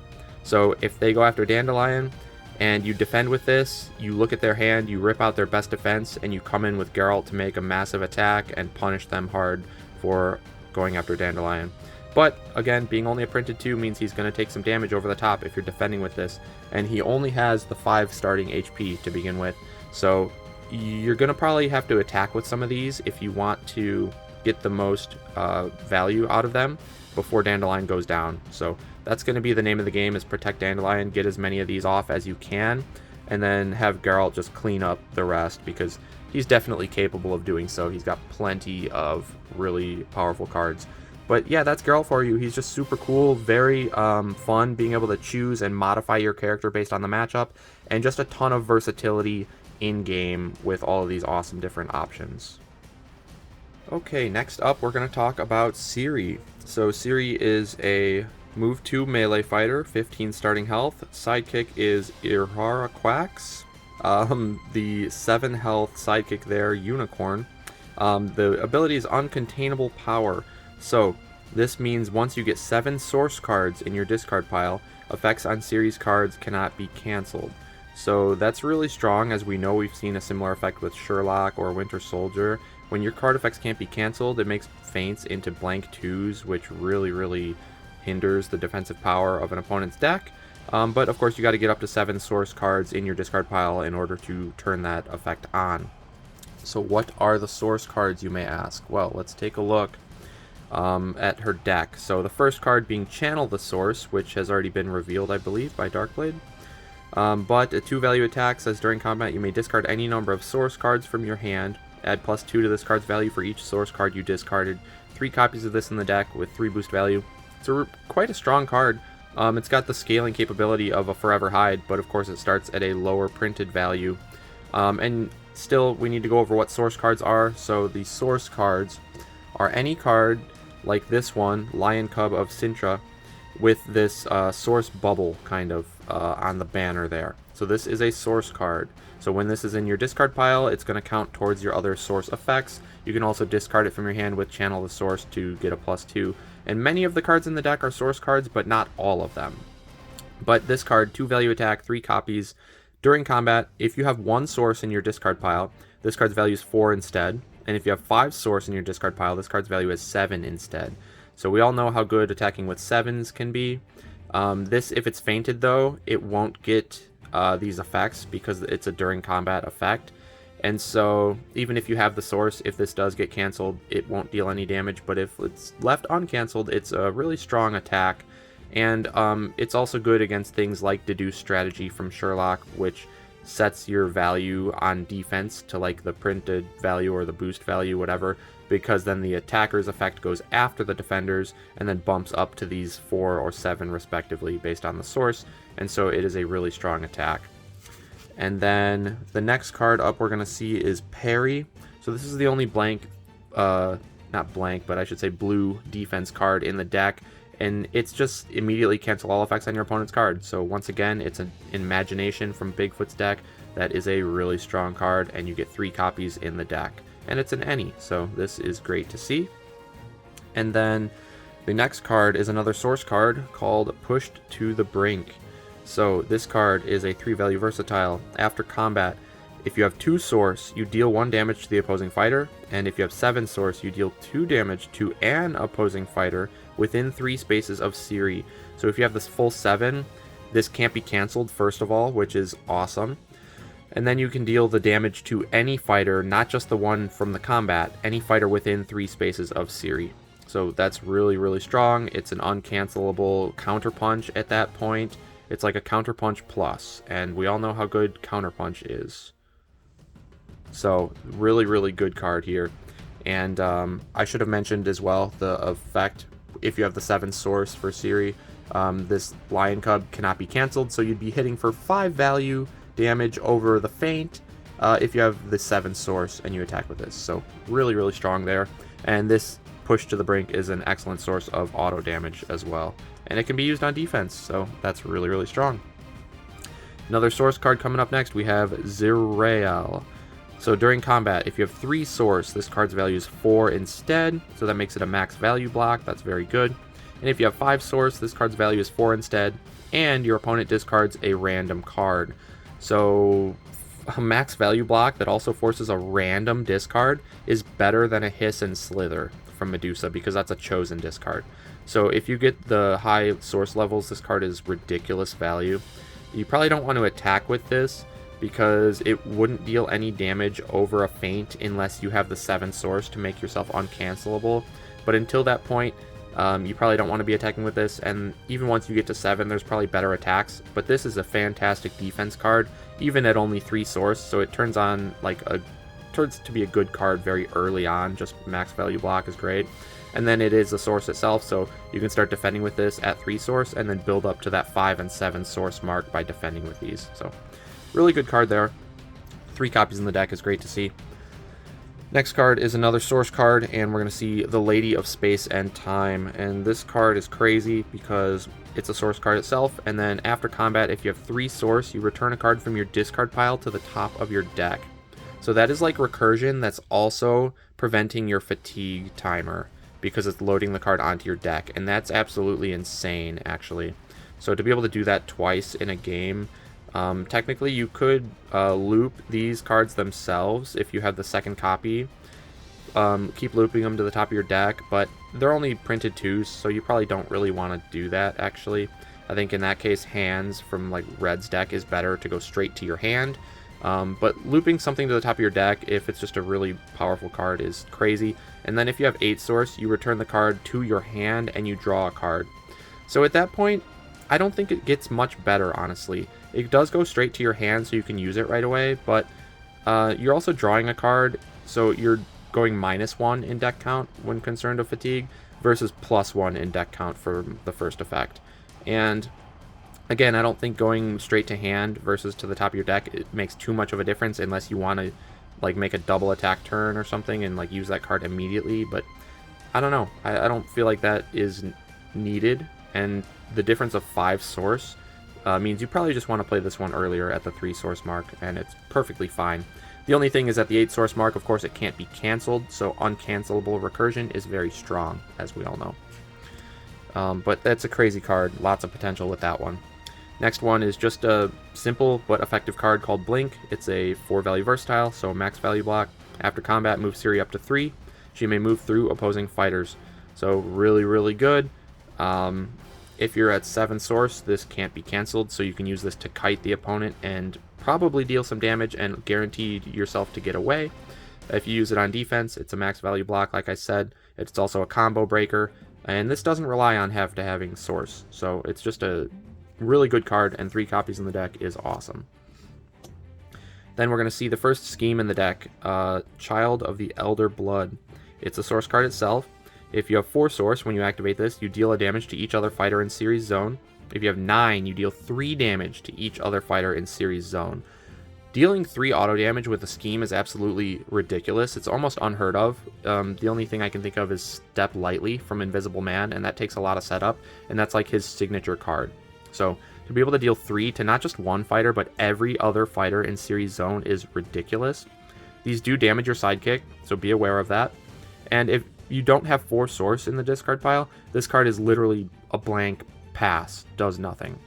So if they go after Dandelion, and you defend with this, you look at their hand, you rip out their best defense, and you come in with Geralt to make a massive attack and punish them hard for going after Dandelion. But again, being only a printed 2 means he's going to take some damage over the top if you're defending with this, and he only has the 5 starting HP to begin with, so you're going to probably have to attack with some of these if you want to get the most value out of them before Dandelion goes down. So that's going to be the name of the game, is protect Dandelion, get as many of these off as you can, and then have Geralt just clean up the rest, because he's definitely capable of doing so. He's got plenty of really powerful cards. But yeah, that's Geralt for you. He's just super cool, very fun being able to choose and modify your character based on the matchup, and just a ton of versatility in-game with all of these awesome different options. Okay, next up we're going to talk about Ciri. So Ciri is a move 2 melee fighter, 15 starting health. Sidekick is Irhara Quax. The 7 health sidekick there, Unicorn. The ability is Uncontainable Power. So this means once you get 7 source cards in your discard pile, effects on Ciri's cards cannot be cancelled. So that's really strong, as we know we've seen a similar effect with Sherlock or Winter Soldier. When your card effects can't be cancelled, it makes feints into blank 2s, which really hinders the defensive power of an opponent's deck. But of course you got to get up to 7 source cards in your discard pile in order to turn that effect on. So what are the source cards, you may ask? Well, let's take a look at her deck. So the first card being Channel the Source, which has already been revealed, I believe, by Darkblade. But a 2 value attack says during combat you may discard any number of source cards from your hand, add +2 to this card's value for each source card you discarded. 3 copies of this in the deck with 3 boost value. It's quite a strong card. It's got the scaling capability of a Forever Hide, but of course it starts at a lower printed value. And still, we need to go over what source cards are. So the source cards are any card like this one, Lion Cub of Sintra, with this source bubble kind of on the banner there. So this is a source card. So when this is in your discard pile, it's going to count towards your other source effects. You can also discard it from your hand with Channel the Source to get a +2. And many of the cards in the deck are source cards, but not all of them. But this card, 2 value attack, 3 copies. During combat, if you have 1 source in your discard pile, this card's value is 4 instead. And if you have 5 source in your discard pile, this card's value is 7 instead. So we all know how good attacking with 7s can be. This, if it's fainted though, it won't get these effects because it's a during combat effect. And so even if you have the source, if this does get cancelled, it won't deal any damage. But if it's left uncancelled, it's a really strong attack. And it's also good against things like Deduce Strategy from Sherlock, which sets your value on defense to like the printed value or the boost value, whatever, because then the attacker's effect goes after the defenders and then bumps up to these 4 or 7 respectively based on the source. And so it is a really strong attack. And then the next card up we're going to see is Parry. So this is the only blank, not blank, but I should say blue defense card in the deck. And it's just immediately cancel all effects on your opponent's card. So once again, it's an Imagination from Bigfoot's deck. That is a really strong card, and you get 3 copies in the deck. And it's an any, so this is great to see. And then The next card is another source card called Pushed to the Brink. So this card is a 3-value versatile. After combat, if you have 2 source, you deal 1 damage to the opposing fighter, and if you have 7 source, you deal 2 damage to an opposing fighter within 3 spaces of Ciri. So if you have this full 7, this can't be cancelled, first of all, which is awesome. And then you can deal the damage to any fighter, not just the one from the combat, any fighter within 3 spaces of Ciri. So that's really, really strong. It's an uncancelable counterpunch at that point. It's like a counterpunch plus, and we all know how good counterpunch is. So really, really good card here. And I should have mentioned as well the effect, if you have the 7 source for Ciri, this Lion Cub cannot be cancelled, so you'd be hitting for 5 value damage over the feint if you have the 7 source and you attack with this. So really, really strong there. And this Push to the Brink is an excellent source of auto damage as well. And it can be used on defense, so that's really, really strong. Another source card coming up next, we have Zirael. So during combat, if you have 3 source, this card's value is 4 instead, so that makes it a max value block. That's very good. And if you have 5 source, this card's value is 4 instead, and your opponent discards a random card. So a max value block that also forces a random discard is better than a Hiss and Slither from Medusa, because that's a chosen discard. So if you get the high source levels, this card is ridiculous value. You probably don't want to attack with this, because it wouldn't deal any damage over a feint unless you have the 7 source to make yourself uncancelable. But until that point, you probably don't want to be attacking with this, and even once you get to 7, there's probably better attacks. But this is a fantastic defense card, even at only 3 source, so it turns to be a good card very early on. Just max value block is great. And then it is a source itself, so you can start defending with this at 3 source and then build up to that 5 and 7 source mark by defending with these. So really good card there. 3 copies in the deck is great to see. Next card is another source card, and we're going to see the Lady of Space and Time. And this card is crazy because it's a source card itself, and then after combat, if you have 3 source, you return a card from your discard pile to the top of your deck. So that is like recursion that's also preventing your fatigue timer, because it's loading the card onto your deck, and that's absolutely insane, actually. So to be able to do that twice in a game, technically you could loop these cards themselves if you have the second copy. Keep looping them to the top of your deck, but they're only printed 2s, so you probably don't really want to do that, actually. I think in that case, hands from like Red's deck is better to go straight to your hand. But looping something to the top of your deck, if it's just a really powerful card, is crazy. And then if you have 8 source, you return the card to your hand and you draw a card. So at that point, I don't think it gets much better, honestly. It does go straight to your hand, so you can use it right away, but you're also drawing a card, so you're going -1 in deck count when concerned of fatigue, versus +1 in deck count for the first effect. And again, I don't think going straight to hand versus to the top of your deck, it makes too much of a difference unless you want to like make a double attack turn or something and like use that card immediately. But I don't know. I don't feel like that is needed. And the difference of 5 source means you probably just want to play this one earlier at the 3 source mark, and it's perfectly fine. The only thing is at the 8 source mark, of course, it can't be canceled, so uncancelable recursion is very strong, as we all know. But that's a crazy card. Lots of potential with that one. Next one is just a simple but effective card called Blink. It's a 4-value versatile, so max value block. After combat, move Ciri up to 3. She may move through opposing fighters. So really, really good. If you're at 7 source, this can't be cancelled, so you can use this to kite the opponent and probably deal some damage and guarantee yourself to get away. If you use it on defense, it's a max value block, like I said. It's also a combo breaker, and this doesn't rely on having source. So it's just a really good card, and 3 copies in the deck is awesome. Then we're going to see the first scheme in the deck, Child of the Elder Blood. It's a source card itself. If you have 4 source, when you activate this, you deal a damage to each other fighter in Ciri's zone. If you have 9, you deal 3 damage to each other fighter in Ciri's zone. Dealing 3 auto damage with a scheme is absolutely ridiculous. It's almost unheard of. The only thing I can think of is Step Lightly from Invisible Man, and that takes a lot of setup, and that's like his signature card. So to be able to deal 3 to not just one fighter, but every other fighter in Ciri's zone is ridiculous. These do damage your sidekick, so be aware of that. And if you don't have 4 source in the discard pile, this card is literally a blank pass, does nothing.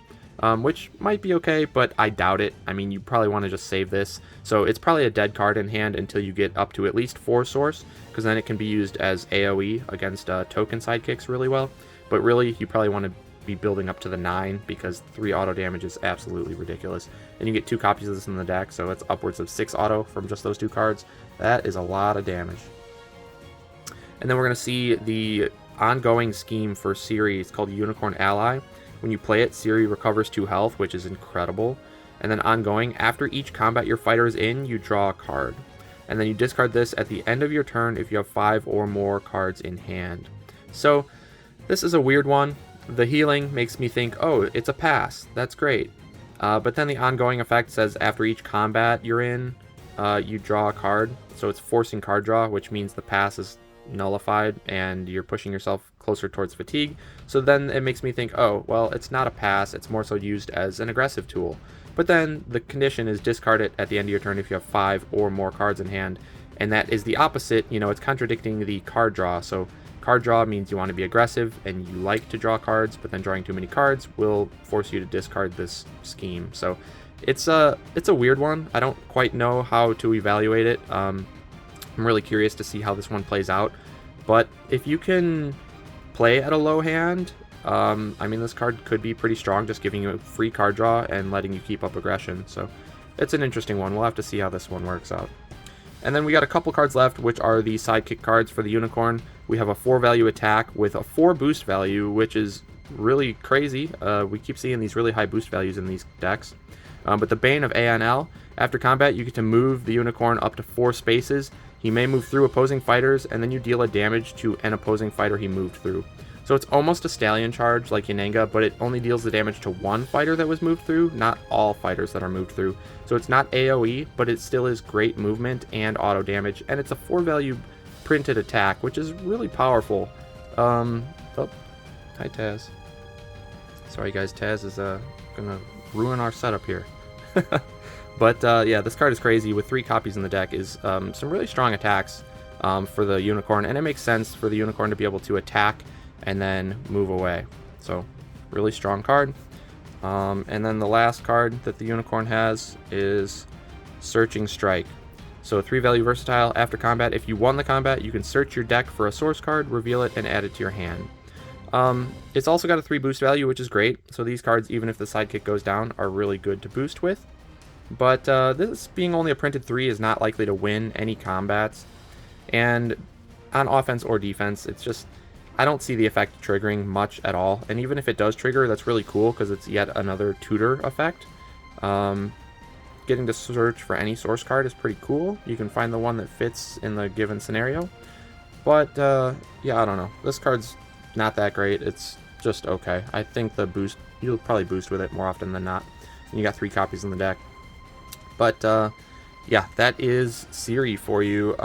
Which might be okay, but I doubt it. I mean, you probably want to just save this. So it's probably a dead card in hand until you get up to at least 4 source, because then it can be used as AoE against token sidekicks really well. But really, you probably want to be building up to the 9, because 3 auto damage is absolutely ridiculous. And you get 2 copies of this in the deck, so it's upwards of 6 auto from just those 2 cards. That is a lot of damage. And then we're going to see the ongoing scheme for Ciri. It's called Unicorn Ally. When you play it, Ciri recovers 2 health, which is incredible. And then ongoing, after each combat your fighter is in, you draw a card. And then you discard this at the end of your turn if you have 5 or more cards in hand. So, this is a weird one. The healing makes me think, oh, it's a pass. That's great. But then the ongoing effect says after each combat you're in, you draw a card. So it's forcing card draw, which means the pass is nullified and you're pushing yourself closer towards fatigue. So then it makes me think, oh, well, it's not a pass, it's more so used as an aggressive tool. But then the condition is discard it at the end of your turn if you have 5 or more cards in hand, and that is the opposite. You know, it's contradicting the card draw. So card draw means you want to be aggressive and you like to draw cards, but then drawing too many cards will force you to discard this scheme. So it's a weird one. I don't quite know how to evaluate it. I'm really curious to see how this one plays out. But if you can play at a low hand, I mean, this card could be pretty strong, just giving you a free card draw and letting you keep up aggression. So it's an interesting one. We'll have to see how this one works out. And then we got a couple cards left, which are the sidekick cards for the Unicorn. We have a 4 value attack with a 4 boost value, which is really crazy. We keep seeing these really high boost values in these decks. But the Bane of ANL, after combat, you get to move the Unicorn up to 4 spaces. He may move through opposing fighters, and then you deal a damage to an opposing fighter he moved through. So it's almost a Stallion charge like Yennefer, but it only deals the damage to one fighter that was moved through, not all fighters that are moved through. So it's not AoE, but it still is great movement and auto damage, and it's a 4 value printed attack, which is really powerful. Oh, hi Taz. Sorry guys, Taz is gonna ruin our setup here. But yeah, this card is crazy. With 3 copies in the deck is some really strong attacks for the Unicorn, and it makes sense for the Unicorn to be able to attack and then move away. So really strong card. And then the last card that the Unicorn has is Searching Strike. So 3 value versatile. After combat, if you won the combat, you can search your deck for a source card, reveal it, and add it to your hand. It's also got a 3 boost value, which is great. So these cards, even if the sidekick goes down, are really good to boost with. But this being only a printed 3 is not likely to win any combats. And on offense or defense, it's just, I don't see the effect triggering much at all. And even if it does trigger, that's really cool because it's yet another tutor effect. Getting to search for any source card is pretty cool. You can find the one that fits in the given scenario. But yeah, I don't know. This card's not that great. It's just okay. I think the boost, you'll probably boost with it more often than not. And you got 3 copies in the deck. But yeah, that is Ciri for you.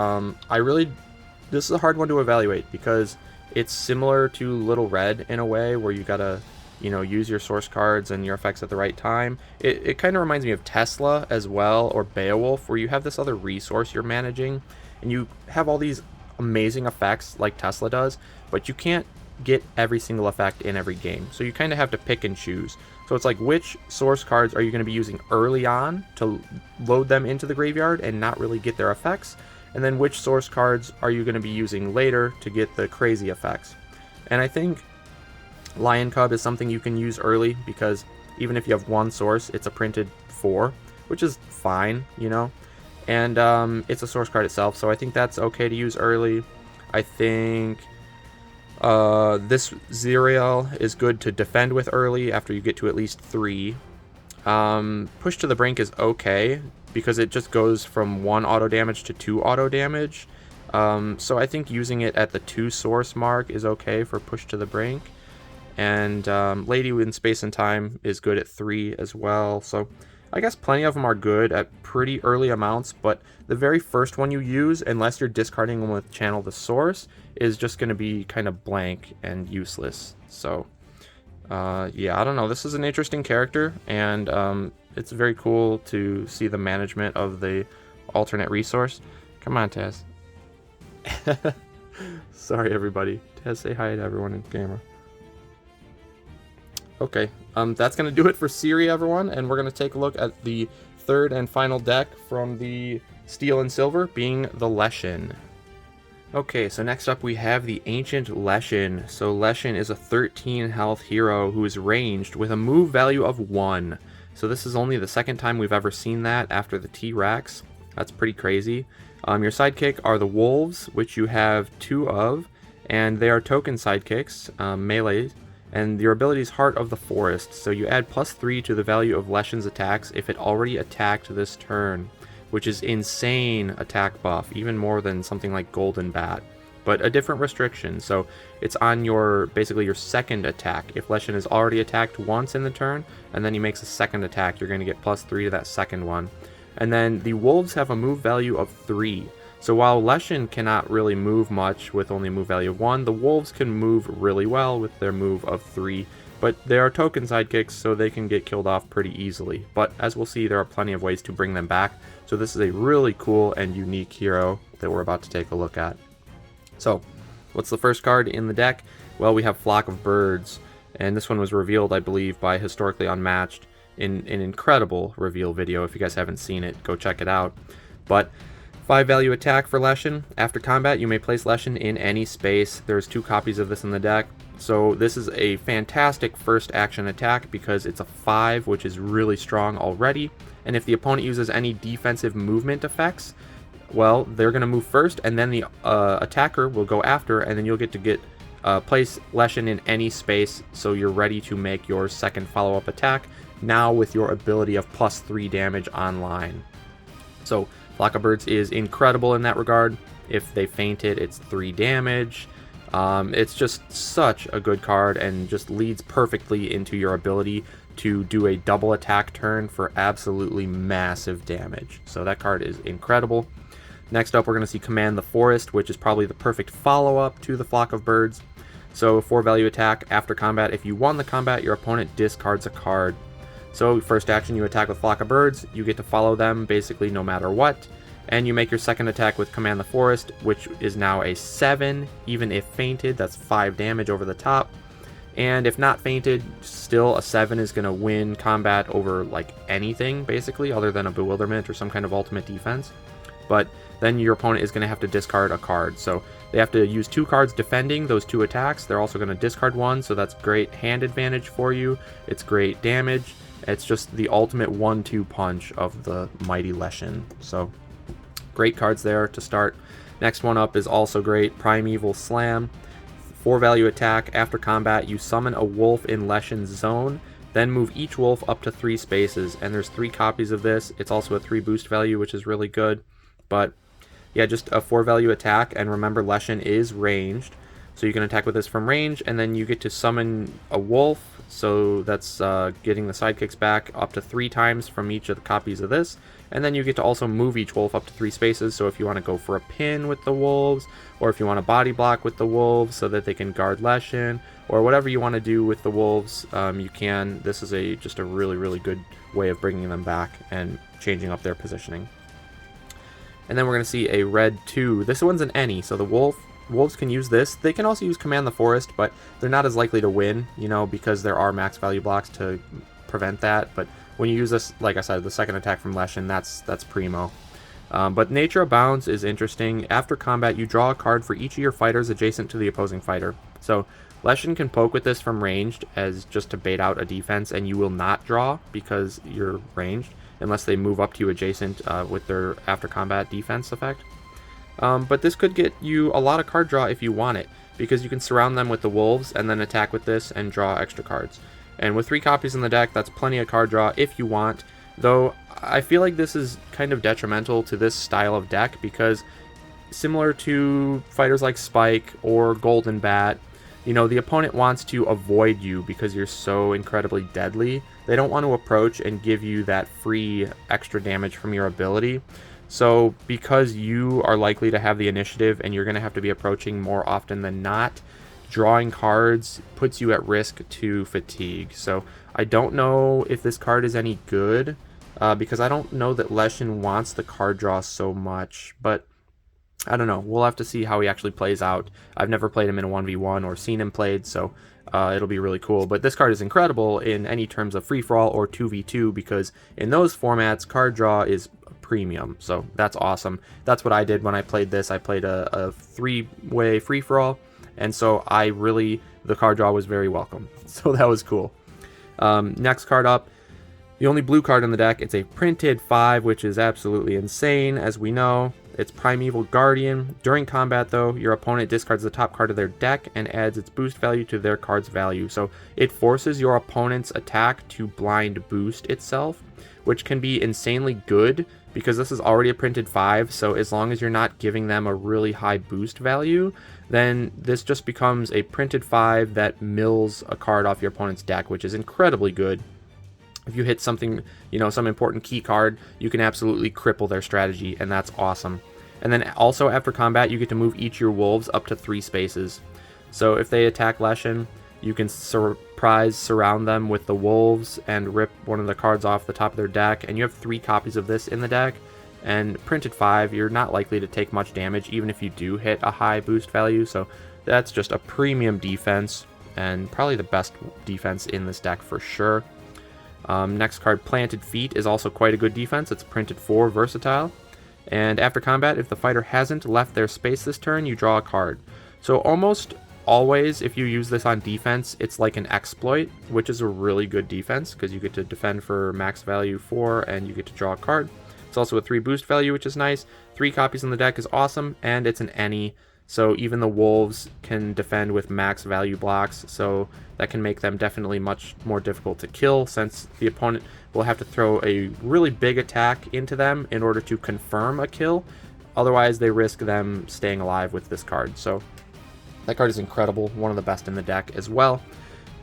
This is a hard one to evaluate because it's similar to Little Red in a way where you gotta, you know, use your source cards and your effects at the right time. It kind of reminds me of Tesla as well, or Beowulf, where you have this other resource you're managing and you have all these amazing effects like Tesla does, but you can't get every single effect in every game. So you kind of have to pick and choose. So it's like, which source cards are you going to be using early on to load them into the graveyard and not really get their effects? And then which source cards are you going to be using later to get the crazy effects? And I think Lion Cub is something you can use early because even if you have 1 source, it's a printed 4, which is fine, you know? And it's a source card itself, so I think that's okay to use early. I think this Ziriel is good to defend with early after you get to at least 3. Push to the Brink is okay because it just goes from 1 auto damage to 2 auto damage. So I think using it at the 2 source mark is okay for Push to the Brink. And Lady in Space and Time is good at 3 as well. So I guess plenty of them are good at pretty early amounts, but the very first one you use, unless you're discarding them with Channel the Source, is just going to be kind of blank and useless. So yeah, I don't know. This is an interesting character, and it's very cool to see the management of the alternate resource. Come on, Taz. Sorry, everybody. Say hi to everyone in camera. Okay, that's going to do it for Ciri, everyone, and we're going to take a look at the third and final deck from the Steel and Silver, being the Leshen. Okay, so next up we have the Ancient Leshen. So Leshen is a 13 health hero who is ranged with a move value of 1. So this is only the second time we've ever seen that after the T-Rex. That's pretty crazy. Your sidekick are the Wolves, which you have 2 of, and they are token sidekicks, melee, and your ability is Heart of the Forest. So you add +3 to the value of Leshen's attacks if it already attacked this turn, which is insane attack buff, even more than something like Golden Bat, but a different restriction. So it's on your, basically your second attack. If Leshen has already attacked once in the turn, and then he makes a second attack, you're going to get +3 to that second one. And then the Wolves have a move value of 3. So while Leshen cannot really move much with only a move value of 1, the Wolves can move really well with their move of 3. But they are token sidekicks, so they can get killed off pretty easily. But as we'll see, there are plenty of ways to bring them back. So this is a really cool and unique hero that we're about to take a look at. So, what's the first card in the deck? Well, we have Flock of Birds. And this one was revealed, I believe, by Historically Unmatched in an incredible reveal video. If you guys haven't seen it, go check it out. But 5 value attack for Leshen. After combat, you may place Leshen in any space. There's 2 copies of this in the deck. So this is a fantastic first action attack because it's a 5, which is really strong already. And if the opponent uses any defensive movement effects, well, they're going to move first, and then the attacker will go after, and then you'll get to place Leshen in any space, so you're ready to make your second follow-up attack, now with your ability of +3 damage online. So Flock of Birds is incredible in that regard. If they faint it, it's 3 damage. It's just such a good card and just leads perfectly into your ability to do a double attack turn for absolutely massive damage. So that card is incredible. Next up, we're going to see Command the Forest, which is probably the perfect follow-up to the Flock of Birds. So 4 value attack. After combat, if you won the combat, your opponent discards a card. So first action, you attack with Flock of Birds. You get to follow them basically no matter what. And you make your second attack with Command the Forest, which is now a 7. Even if fainted, that's 5 damage over the top. And if not fainted, still a 7 is going to win combat over like anything, basically, other than a Bewilderment or some kind of ultimate defense. But then your opponent is going to have to discard a card. So they have to use 2 cards defending those 2 attacks. They're also going to discard 1, so that's great hand advantage for you. It's great damage. It's just the ultimate 1-2 punch of the mighty Leshen. So great cards there to start. Next one up is also great, Primeval Slam. 4 value attack. After combat, you summon a wolf in Leshen's zone, then move each wolf up to 3 spaces, and there's 3 copies of this. It's also a 3 boost value, which is really good. But yeah, just a 4 value attack, and remember Leshen is ranged, so you can attack with this from range, and then you get to summon a wolf, so that's getting the sidekicks back up to 3 times from each of the copies of this, and then you get to also move each wolf up to 3 spaces, so if you want to go for a pin with the wolves, or if you want to body block with the wolves so that they can guard Leshen, or whatever you want to do with the wolves, you can. This is just a really, really good way of bringing them back and changing up their positioning. And then we're going to see a red 2. This one's an any, so the wolves can use this. They can also use Command the Forest, but they're not as likely to win, because there are max value blocks to prevent that. But when you use this, like I said, the second attack from Leshen, that's primo. But Nature Abounds is interesting. After combat, you draw a card for each of your fighters adjacent to the opposing fighter. So Leshen can poke with this from ranged as just to bait out a defense, and you will not draw because you're ranged, unless they move up to you adjacent with their after combat defense effect. But this could get you a lot of card draw if you want it, because you can surround them with the wolves and then attack with this and draw extra cards. And with 3 copies in the deck, that's plenty of card draw if you want, though I feel like this is kind of detrimental to this style of deck, because similar to fighters like Spike or Golden Bat, the opponent wants to avoid you because you're so incredibly deadly. They don't want to approach and give you that free extra damage from your ability. So because you are likely to have the initiative and you're going to have to be approaching more often than not, drawing cards puts you at risk to fatigue. So I don't know if this card is any good, because I don't know that Leshen wants the card draw so much. But I don't know. We'll have to see how he actually plays out. I've never played him in a 1v1 or seen him played, so it'll be really cool. But this card is incredible in any terms of free-for-all or 2v2, because in those formats, card draw is premium. So that's awesome. That's what I did when I played this. I played a three-way free-for-all, and so the card draw was very welcome. So that was cool. Next card up, the only blue card in the deck. It's a printed 5, which is absolutely insane, as we know. It's Primeval Guardian. During combat, though, your opponent discards the top card of their deck and adds its boost value to their card's value. So it forces your opponent's attack to blind boost itself, which can be insanely good because this is already a printed 5. So as long as you're not giving them a really high boost value, then this just becomes a printed 5 that mills a card off your opponent's deck, which is incredibly good. If you hit something, some important key card, you can absolutely cripple their strategy, and that's awesome. And then also after combat, you get to move each of your wolves up to 3 spaces. So if they attack Leshen, you can surround them with the wolves and rip one of the cards off the top of their deck, and you have 3 copies of this in the deck. And printed 5, you're not likely to take much damage, even if you do hit a high boost value, so that's just a premium defense, and probably the best defense in this deck for sure. Next card, Planted Feet, is also quite a good defense. It's printed 4, versatile. And after combat, if the fighter hasn't left their space this turn, you draw a card. So almost always, if you use this on defense, it's like an exploit, which is a really good defense, because you get to defend for max value 4, and you get to draw a card. It's also a 3 boost value, which is nice. 3 copies in the deck is awesome, and it's an any. So even the wolves can defend with max value blocks, so that can make them definitely much more difficult to kill, since the opponent will have to throw a really big attack into them in order to confirm a kill. Otherwise, they risk them staying alive with this card. So that card is incredible, one of the best in the deck as well.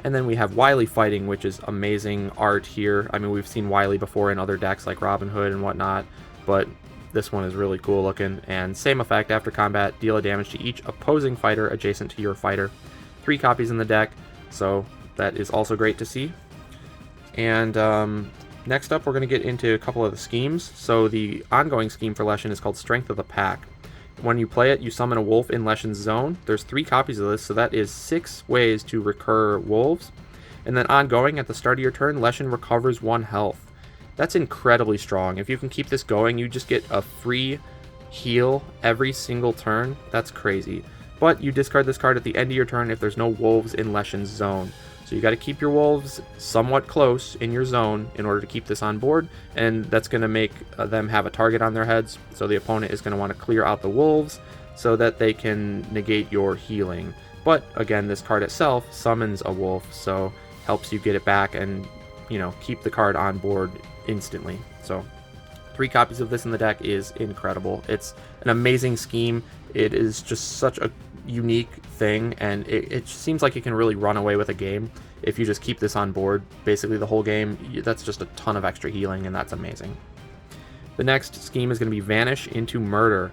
And then we have Wily Fighting, which is amazing art here. I mean, we've seen Wily before in other decks like Robin Hood and whatnot, but this one is really cool looking. And same effect, after combat, deal a damage to each opposing fighter adjacent to your fighter. 3 copies in the deck, so that is also great to see. And next up, we're going to get into a couple of the schemes. So the ongoing scheme for Leshen is called Strength of the Pack. When you play it, you summon a wolf in Leshen's zone. There's 3 copies of this, so that is 6 ways to recur wolves. And then ongoing, at the start of your turn, Leshen recovers 1 health. That's incredibly strong. If you can keep this going, you just get a free heal every single turn. That's crazy. But you discard this card at the end of your turn if there's no wolves in Leshen's zone. So you got to keep your wolves somewhat close in your zone in order to keep this on board, and that's going to make them have a target on their heads. So the opponent is going to want to clear out the wolves so that they can negate your healing. But again, this card itself summons a wolf, so helps you get it back and keep the card on board instantly. So 3 copies of this in the deck is incredible. It's an amazing scheme. It is just such a unique thing, and it seems like it can really run away with a game if you just keep this on board basically the whole game. That's just a ton of extra healing, and that's amazing. The next scheme is going to be Vanish into Murder.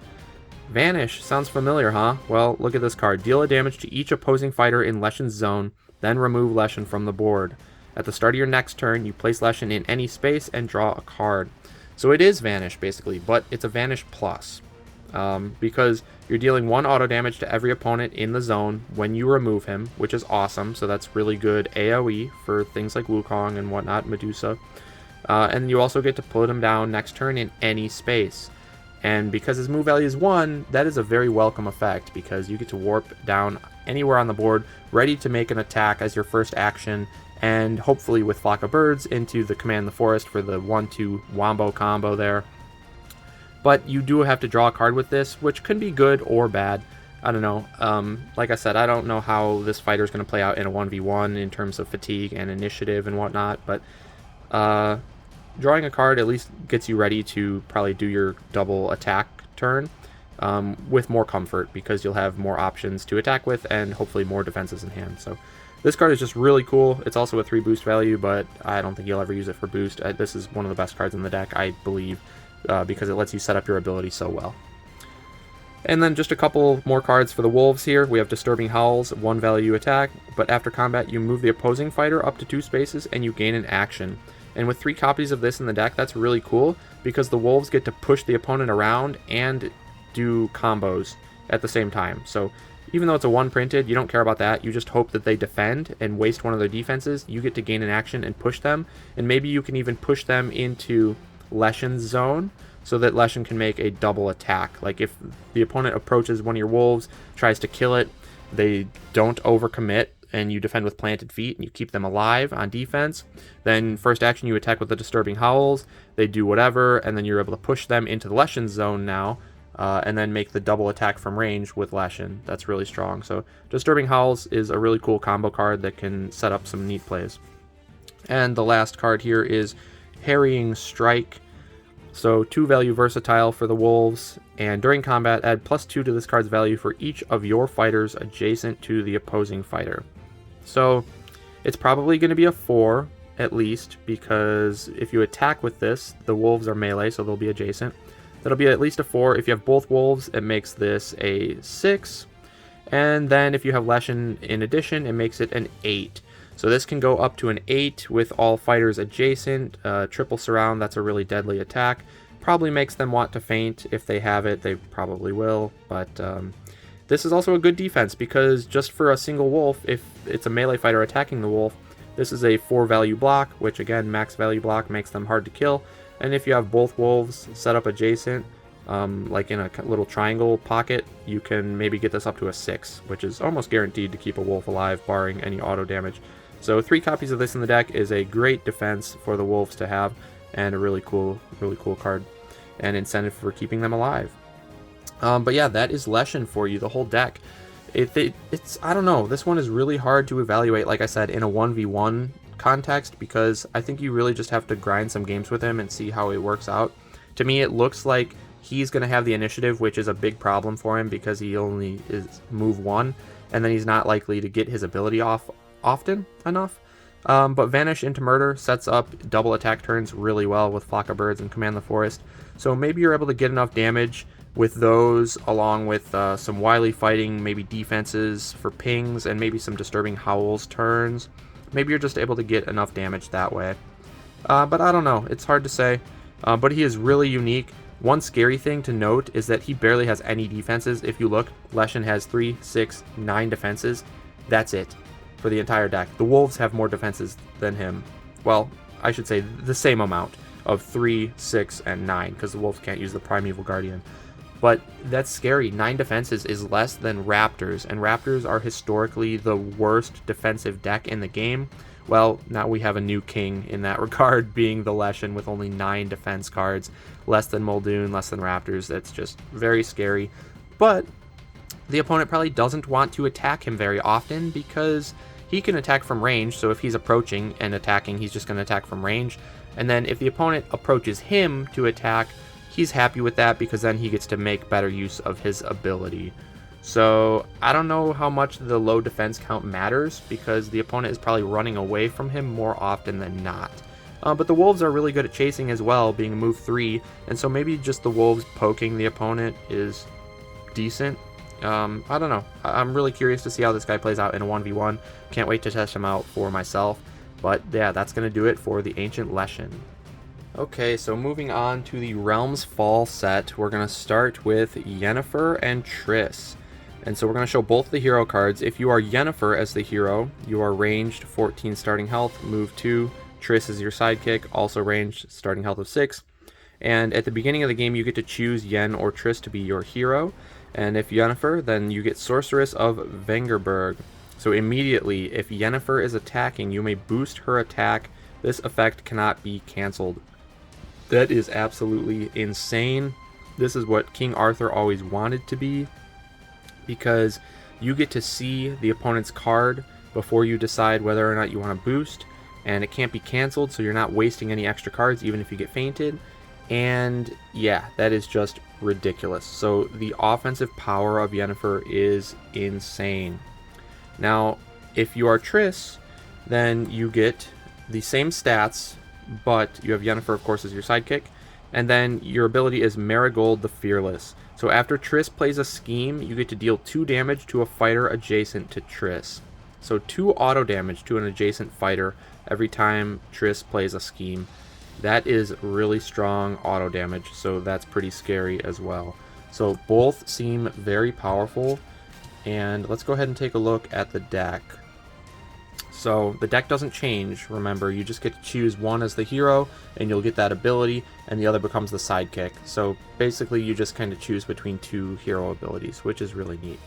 Vanish sounds familiar, huh? Well, look at this card. Deal a damage to each opposing fighter in Leshen's zone, then remove Leshen from the board. At the start of your next turn, you place Leshen in any space and draw a card. So it is Vanish, basically, but it's a Vanish plus. Because you're dealing 1 auto damage to every opponent in the zone when you remove him, which is awesome. So that's really good AoE for things like Wukong and whatnot, Medusa. And you also get to put him down next turn in any space. And because his move value is 1, that is a very welcome effect, because you get to warp down anywhere on the board, ready to make an attack as your first action, and hopefully with Flock of Birds into the Command the Forest for the 1-2 wombo combo there. But you do have to draw a card with this, which can be good or bad. I don't know. Like I said, I don't know how this fighter is going to play out in a 1v1 in terms of fatigue and initiative and whatnot, but drawing a card at least gets you ready to probably do your double attack turn with more comfort, because you'll have more options to attack with and hopefully more defenses in hand. So this card is just really cool. It's also a 3 boost value, but I don't think you'll ever use it for boost. This is one of the best cards in the deck, I believe, because it lets you set up your ability so well. And then just a couple more cards for the wolves here. We have Disturbing Howls, 1 value attack, but after combat you move the opposing fighter up to 2 spaces and you gain an action. And with 3 copies of this in the deck, that's really cool, because the wolves get to push the opponent around and do combos at the same time. So even though it's a one printed, you don't care about that. You just hope that they defend and waste one of their defenses. You get to gain an action and push them, and maybe you can even push them into Leshen's zone so that Leshen can make a double attack. Like if the opponent approaches one of your wolves, tries to kill it, they don't overcommit, and you defend with planted feet and you keep them alive on defense, then first action you attack with the Disturbing Howls, they do whatever, and then you're able to push them into the Leshen's zone now, and then make the double attack from range with Leshen. That's really strong. So Disturbing Howls is a really cool combo card that can set up some neat plays. And the last card here is Harrying Strike. So 2 value versatile for the wolves, and during combat add +2 to this card's value for each of your fighters adjacent to the opposing fighter. So it's probably going to be a 4 at least, because if you attack with this, the wolves are melee, so they'll be adjacent. That'll be at least a 4. If you have both wolves, it makes this a 6. And then if you have Leshen in addition, it makes it an 8. So this can go up to an 8 with all fighters adjacent. Triple surround, that's a really deadly attack. Probably makes them want to feint. If they have it, they probably will. But this is also a good defense, because just for a single wolf, if it's a melee fighter attacking the wolf, this is a 4 value block, which again, max value block makes them hard to kill. And if you have both wolves set up adjacent, like in a little triangle pocket, you can maybe get this up to a 6, which is almost guaranteed to keep a wolf alive, barring any auto damage. So 3 copies of this in the deck is a great defense for the wolves to have, and a really cool card, and incentive for keeping them alive. But yeah, that is Leshen for you, the whole deck. It's I don't know, this one is really hard to evaluate, like I said, in a 1v1 context, because I think you really just have to grind some games with him and see how it works out. To me, it looks like he's going to have the initiative, which is a big problem for him because he only is move 1, and then he's not likely to get his ability off often enough. But Vanish into Murder sets up double attack turns really well with Flock of Birds and Command the Forest. So maybe you're able to get enough damage with those, along with some wily fighting, maybe defenses for pings, and maybe some Disturbing Howls turns. Maybe you're just able to get enough damage that way. But I don't know. It's hard to say. But he is really unique. One scary thing to note is that he barely has any defenses. If you look, Leshen has 3, 6, 9 defenses. That's it for the entire deck. The wolves have more defenses than him. Well, I should say the same amount of 3, 6, and 9, because the wolves can't use the Primeval Guardian. But that's scary. 9 defenses is less than Raptors, and Raptors are historically the worst defensive deck in the game. Well, now we have a new king in that regard, being the Leshen with only 9 defense cards, less than Muldoon, less than Raptors. That's just very scary. But the opponent probably doesn't want to attack him very often, because he can attack from range. So if he's approaching and attacking, he's just going to attack from range. And then if the opponent approaches him to attack, he's happy with that, because then he gets to make better use of his ability. So I don't know how much the low defense count matters, because the opponent is probably running away from him more often than not. But the wolves are really good at chasing as well, being move 3, and so maybe just the wolves poking the opponent is decent. I don't know. I'm really curious to see how this guy plays out in a 1v1. Can't wait to test him out for myself. But yeah, that's going to do it for the Ancient Leshen. Okay, so moving on to the Realms Fall set, we're going to start with Yennefer and Triss. And so we're going to show both the hero cards. If you are Yennefer as the hero, you are ranged 14 starting health, move 2. Triss is your sidekick, also ranged, starting health of 6. And at the beginning of the game, you get to choose Yen or Triss to be your hero. And if Yennefer, then you get Sorceress of Vengerberg. So immediately, if Yennefer is attacking, you may boost her attack. This effect cannot be cancelled. That is absolutely insane. This is what King Arthur always wanted to be, because you get to see the opponent's card before you decide whether or not you want to boost, and it can't be canceled, so you're not wasting any extra cards even if you get fainted. And yeah, that is just ridiculous. So the offensive power of Yennefer is insane. Now, if you are Triss, then you get the same stats, but you have Yennefer, of course, as your sidekick, and then your ability is Marigold the Fearless. So after Triss plays a scheme, you get to deal 2 damage to a fighter adjacent to Triss. So 2 auto damage to an adjacent fighter every time Triss plays a scheme. That is really strong auto damage, so that's pretty scary as well. So both seem very powerful. And let's go ahead and take a look at the deck. So the deck doesn't change, remember, you just get to choose one as the hero, and you'll get that ability, and the other becomes the sidekick. So basically you just kind of choose between two hero abilities, which is really neat.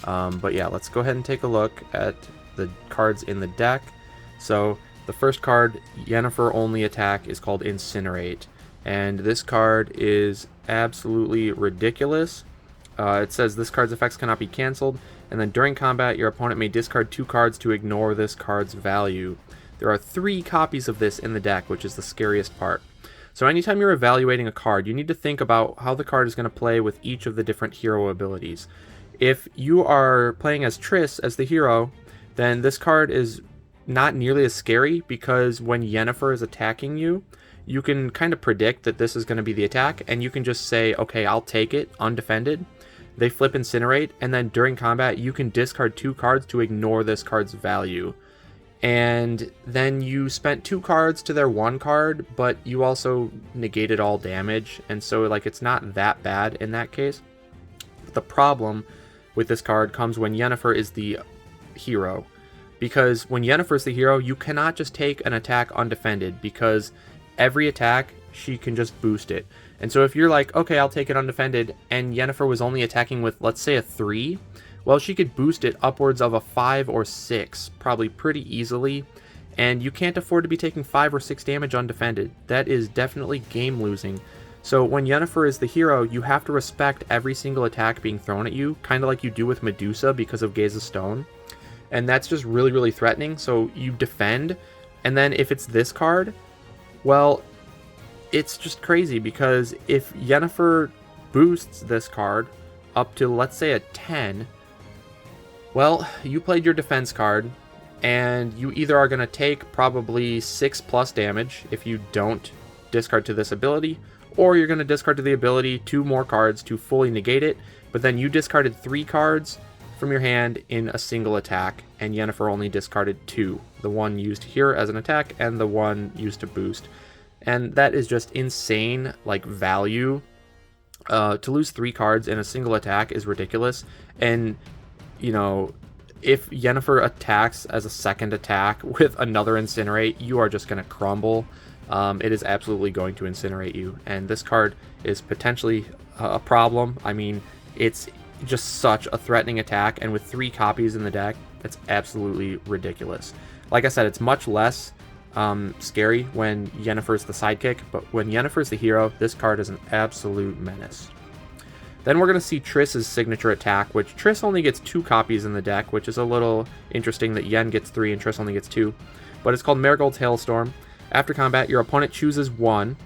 But yeah, let's go ahead and take a look at the cards in the deck. So the first card, Yennefer only attack, is called Incinerate, and this card is absolutely ridiculous. It says this card's effects cannot be cancelled, and then during combat, your opponent may discard 2 cards to ignore this card's value. There are 3 copies of this in the deck, which is the scariest part. So anytime you're evaluating a card, you need to think about how the card is going to play with each of the different hero abilities. If you are playing as Triss, as the hero, then this card is not nearly as scary, because when Yennefer is attacking you, you can kind of predict that this is going to be the attack, and you can just say, okay, I'll take it, undefended. They flip Incinerate, and then during combat, you can discard 2 cards to ignore this card's value. And then you spent 2 cards to their 1 card, but you also negated all damage, and so like it's not that bad in that case. But the problem with this card comes when Yennefer is the hero. Because when Yennefer is the hero, you cannot just take an attack undefended, because every attack, she can just boost it. And so if you're like, okay, I'll take it undefended, and Yennefer was only attacking with, let's say, a 3, well, she could boost it upwards of a 5 or 6, probably pretty easily, and you can't afford to be taking 5 or 6 damage undefended. That is definitely game losing. So when Yennefer is the hero, you have to respect every single attack being thrown at you, kind of like you do with Medusa because of Gaze of Stone. And that's just really, really threatening, so you defend, and then if it's this card, well, it's just crazy, because if Yennefer boosts this card up to, let's say, a 10, well, you played your defense card, and you either are going to take probably 6 plus damage if you don't discard to this ability, or you're going to discard to the ability 2 more cards to fully negate it, but then you discarded 3 cards from your hand in a single attack, and Yennefer only discarded 2, the one used here as an attack and the one used to boost. And that is just insane, like, value. To lose 3 cards in a single attack is ridiculous. And, you know, if Yennefer attacks as a second attack with another Incinerate, you are just going to crumble. It is absolutely going to incinerate you. And this card is potentially a problem. I mean, it's just such a threatening attack. And with 3 copies in the deck, it's absolutely ridiculous. Like I said, it's much less scary when Yennefer's the sidekick, but when Yennefer's the hero, this card is an absolute menace. Then we're going to see Triss's signature attack, which Triss only gets 2 copies in the deck, which is a little interesting that Yen gets 3 and Triss only gets 2. But it's called Marigold's Hailstorm. After combat, your opponent chooses 1.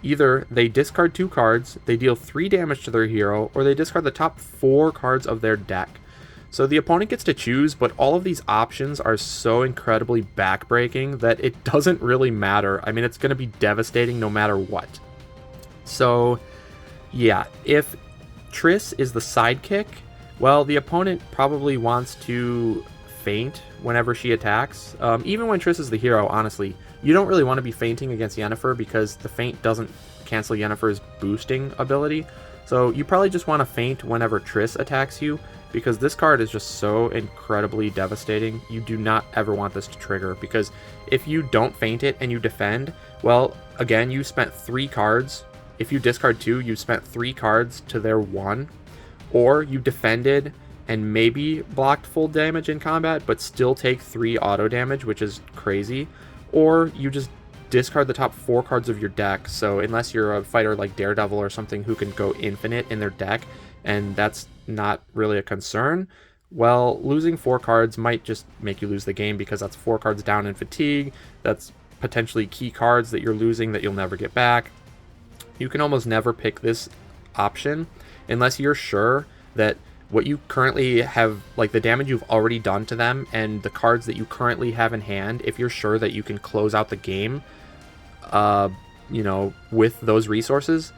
Either they discard 2 cards, they deal 3 damage to their hero, or they discard the top 4 cards of their deck. So the opponent gets to choose, but all of these options are so incredibly backbreaking that it doesn't really matter. I mean, it's going to be devastating no matter what. So, yeah, if Triss is the sidekick, well, the opponent probably wants to feint whenever she attacks. Even when Triss is the hero, honestly, you don't really want to be feinting against Yennefer because the feint doesn't cancel Yennefer's boosting ability. So you probably just want to feint whenever Triss attacks you, because this card is just so incredibly devastating. You do not ever want this to trigger, because if you don't feint it and you defend, well, again, you spent 3 cards. If you discard 2, you spent 3 cards to their 1, or you defended and maybe blocked full damage in combat, but still take 3 auto damage, which is crazy, or you just discard the top 4 cards of your deck. So unless you're a fighter like Daredevil or something who can go infinite in their deck, and that's not really a concern, well, losing 4 cards might just make you lose the game, because that's 4 cards down in fatigue. That's potentially key cards that you're losing that you'll never get back. You can almost never pick this option unless you're sure that what you currently have, like the damage you've already done to them and the cards that you currently have in hand, if you're sure that you can close out the game, you know, with those resources.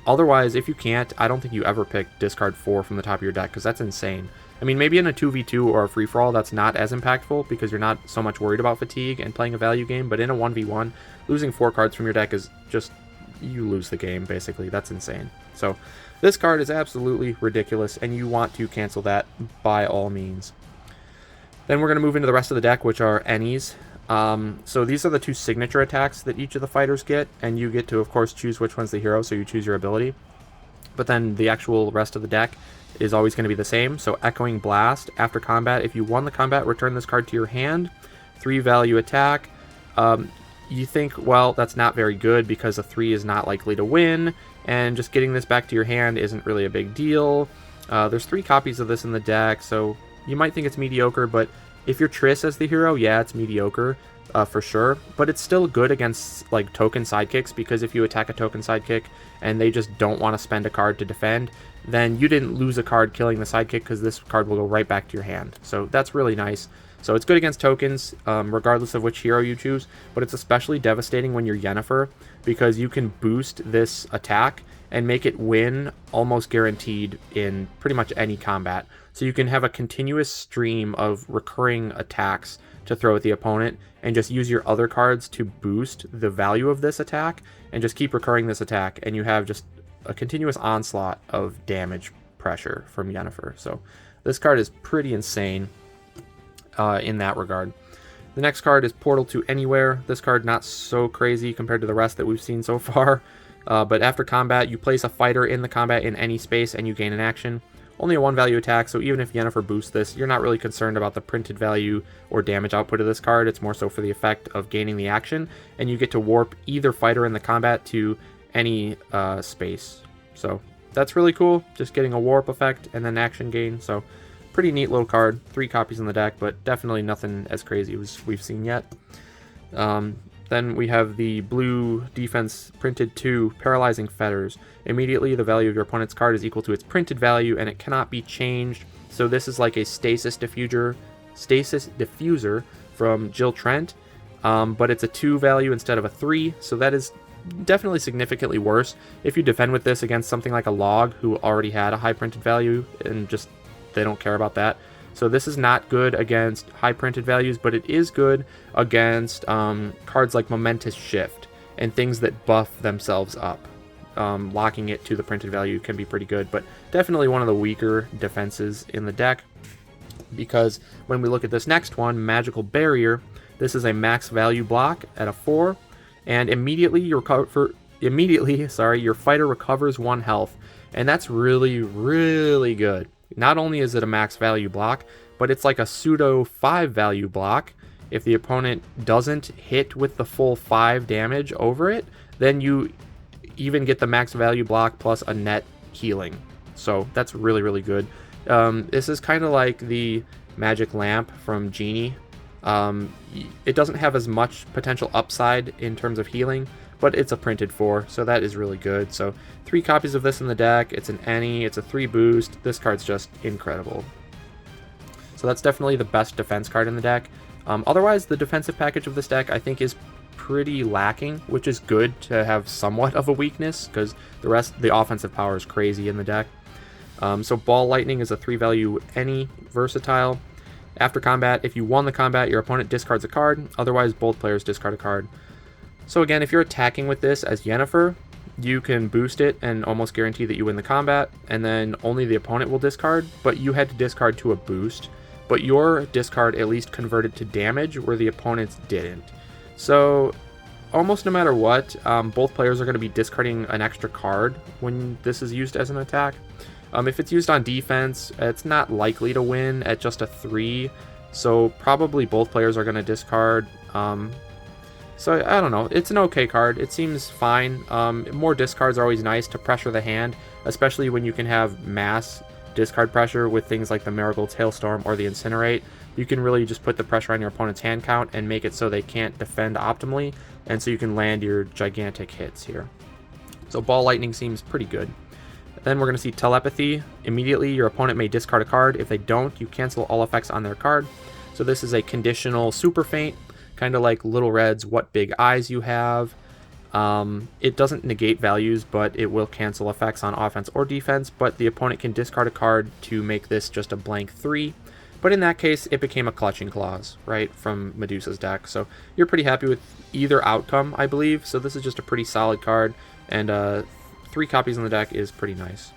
Otherwise, if you can't, I don't think you ever pick discard 4 from the top of your deck, because that's insane. I mean, maybe in a 2v2 or a free-for-all, that's not as impactful because you're not so much worried about fatigue and playing a value game, but in a 1v1, losing 4 cards from your deck is just, you lose the game, basically. That's insane. So, This card is absolutely ridiculous, and you want to cancel that by all means. Then we're going to move into the rest of the deck, which are Ennies. So these are the 2 signature attacks that each of the fighters get, and you get to, of course, choose which one's the hero, so you choose your ability. But then the actual rest of the deck is always going to be the same. So Echoing Blast, after combat, if you won the combat, return this card to your hand. 3 value attack. You think, well, that's not very good because a 3 is not likely to win, and just getting this back to your hand isn't really a big deal. There's 3 copies of this in the deck, so you might think it's mediocre, but if you're Triss as the hero, yeah, it's mediocre for sure, but it's still good against like token sidekicks, because if you attack a token sidekick and they just don't want to spend a card to defend, then you didn't lose a card killing the sidekick, because this card will go right back to your hand. So that's really nice. So it's good against tokens, regardless of which hero you choose, but it's especially devastating when you're Yennefer, because you can boost this attack and make it win almost guaranteed in pretty much any combat. So you can have a continuous stream of recurring attacks to throw at the opponent, and just use your other cards to boost the value of this attack, and just keep recurring this attack, and you have just a continuous onslaught of damage pressure from Yennefer. So this card is pretty insane in that regard. The next card is Portal to Anywhere. This card not so crazy compared to the rest that we've seen so far, but after combat, you place a fighter in the combat in any space and you gain an action. Only a 1 value attack, so even if Yennefer boosts this, you're not really concerned about the printed value or damage output of this card. It's more so for the effect of gaining the action, and you get to warp either fighter in the combat to any space. So that's really cool, just getting a warp effect and then action gain. So pretty neat little card. 3 copies in the deck, but definitely nothing as crazy as we've seen yet. Then we have the blue defense printed 2, Paralyzing Fetters. Immediately, the value of your opponent's card is equal to its printed value, and it cannot be changed. So this is like a Stasis Diffuser from Jill Trent, but it's a 2 value instead of a 3, so that is definitely significantly worse. If you defend with this against something like a Log, who already had a high printed value, and just they don't care about that. So this is not good against high printed values, but it is good against cards like Momentous Shift and things that buff themselves up. Locking it to the printed value can be pretty good, but definitely one of the weaker defenses in the deck, because when we look at this next one, Magical Barrier, this is a max value block at a 4, and immediately your fighter recovers 1 health, and that's really, really good. Not only is it a max value block, but it's like a pseudo 5 value block. If the opponent doesn't hit with the full 5 damage over it, then you even get the max value block plus a net healing. So that's really, really good. This is kind of like the Magic Lamp from Genie. It doesn't have as much potential upside in terms of healing, but it's a printed 4, so that is really good. So 3 copies of this in the deck. It's an Any, it's a 3 boost. This card's just incredible. So that's definitely the best defense card in the deck. Otherwise, the defensive package of this deck I think is pretty lacking, which is good to have somewhat of a weakness, because the offensive power is crazy in the deck. So Ball Lightning is a 3 value Any, versatile. After combat, if you won the combat, your opponent discards a card. Otherwise, both players discard a card. So again, if you're attacking with this as Yennefer, you can boost it and almost guarantee that you win the combat, and then only the opponent will discard, but you had to discard to a boost. But your discard at least converted to damage, where the opponent's didn't. So almost no matter what, both players are going to be discarding an extra card when this is used as an attack. If it's used on defense, it's not likely to win at just a 3, so probably both players are going to discard. So I don't know, it's an okay card. It seems fine. More discards are always nice to pressure the hand, especially when you can have mass discard pressure with things like the Marigold's Hailstorm or the Incinerate. You can really just put the pressure on your opponent's hand count and make it so they can't defend optimally, and so you can land your gigantic hits here. So Ball Lightning seems pretty good. Then we're going to see Telepathy. Immediately, your opponent may discard a card. If they don't, you cancel all effects on their card. So this is a conditional super feint, kind of like Little Red's What Big Eyes You Have. It doesn't negate values, but it will cancel effects on offense or defense, but the opponent can discard a card to make this just a blank 3. But in that case, it became a Clutching Claws, right, from Medusa's deck. So you're pretty happy with either outcome, I believe. So this is just a pretty solid card, and 3 copies in the deck is pretty nice.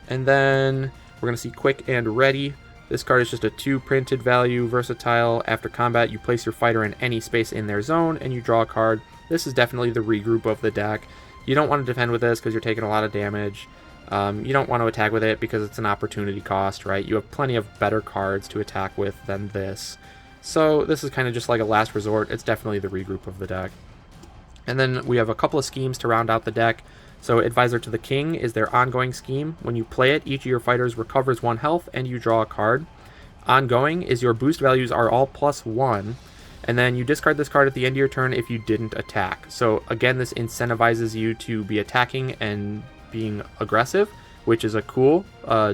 And then we're going to see Quick and Ready. This card is just a 2 printed value, versatile. After combat, you place your fighter in any space in their zone, and you draw a card. This is definitely the regroup of the deck. You don't want to defend with this because you're taking a lot of damage. You don't want to attack with it because it's an opportunity cost, right? You have plenty of better cards to attack with than this. So this is kind of just like a last resort. It's definitely the regroup of the deck. And then we have a couple of schemes to round out the deck. So Advisor to the King is their ongoing scheme. When you play it, each of your fighters recovers 1 health and you draw a card. Ongoing is your boost values are all +1, and then you discard this card at the end of your turn if you didn't attack. So again, this incentivizes you to be attacking and being aggressive, which is a cool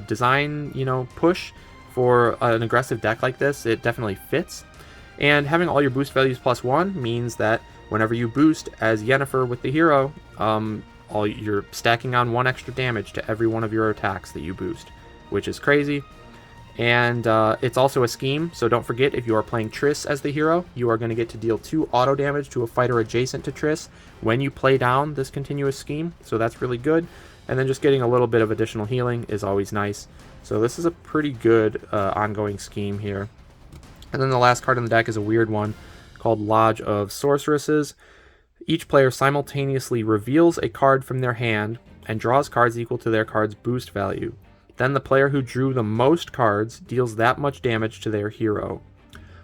design, push for an aggressive deck like this. It definitely fits. And having all your boost values +1 means that whenever you boost as Yennefer with the hero, you're stacking on 1 extra damage to every one of your attacks that you boost, which is crazy. And it's also a scheme, so don't forget, if you are playing Triss as the hero, you are going to get to deal 2 auto damage to a fighter adjacent to Triss when you play down this continuous scheme, so that's really good. And then just getting a little bit of additional healing is always nice. So this is a pretty good ongoing scheme here. And then the last card in the deck is a weird one called Lodge of Sorceresses. Each player simultaneously reveals a card from their hand and draws cards equal to their card's boost value. Then the player who drew the most cards deals that much damage to their hero.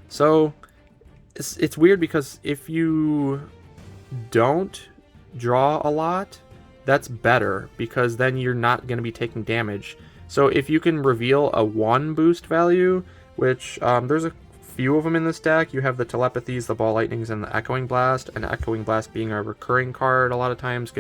So it's weird because if you don't draw a lot, that's better because then you're not going to be taking damage. So if you can reveal a 1 boost value, which there's a few of them in this deck. You have the Telepathies, the Ball Lightnings, and the Echoing Blast. And Echoing Blast being a recurring card a lot of times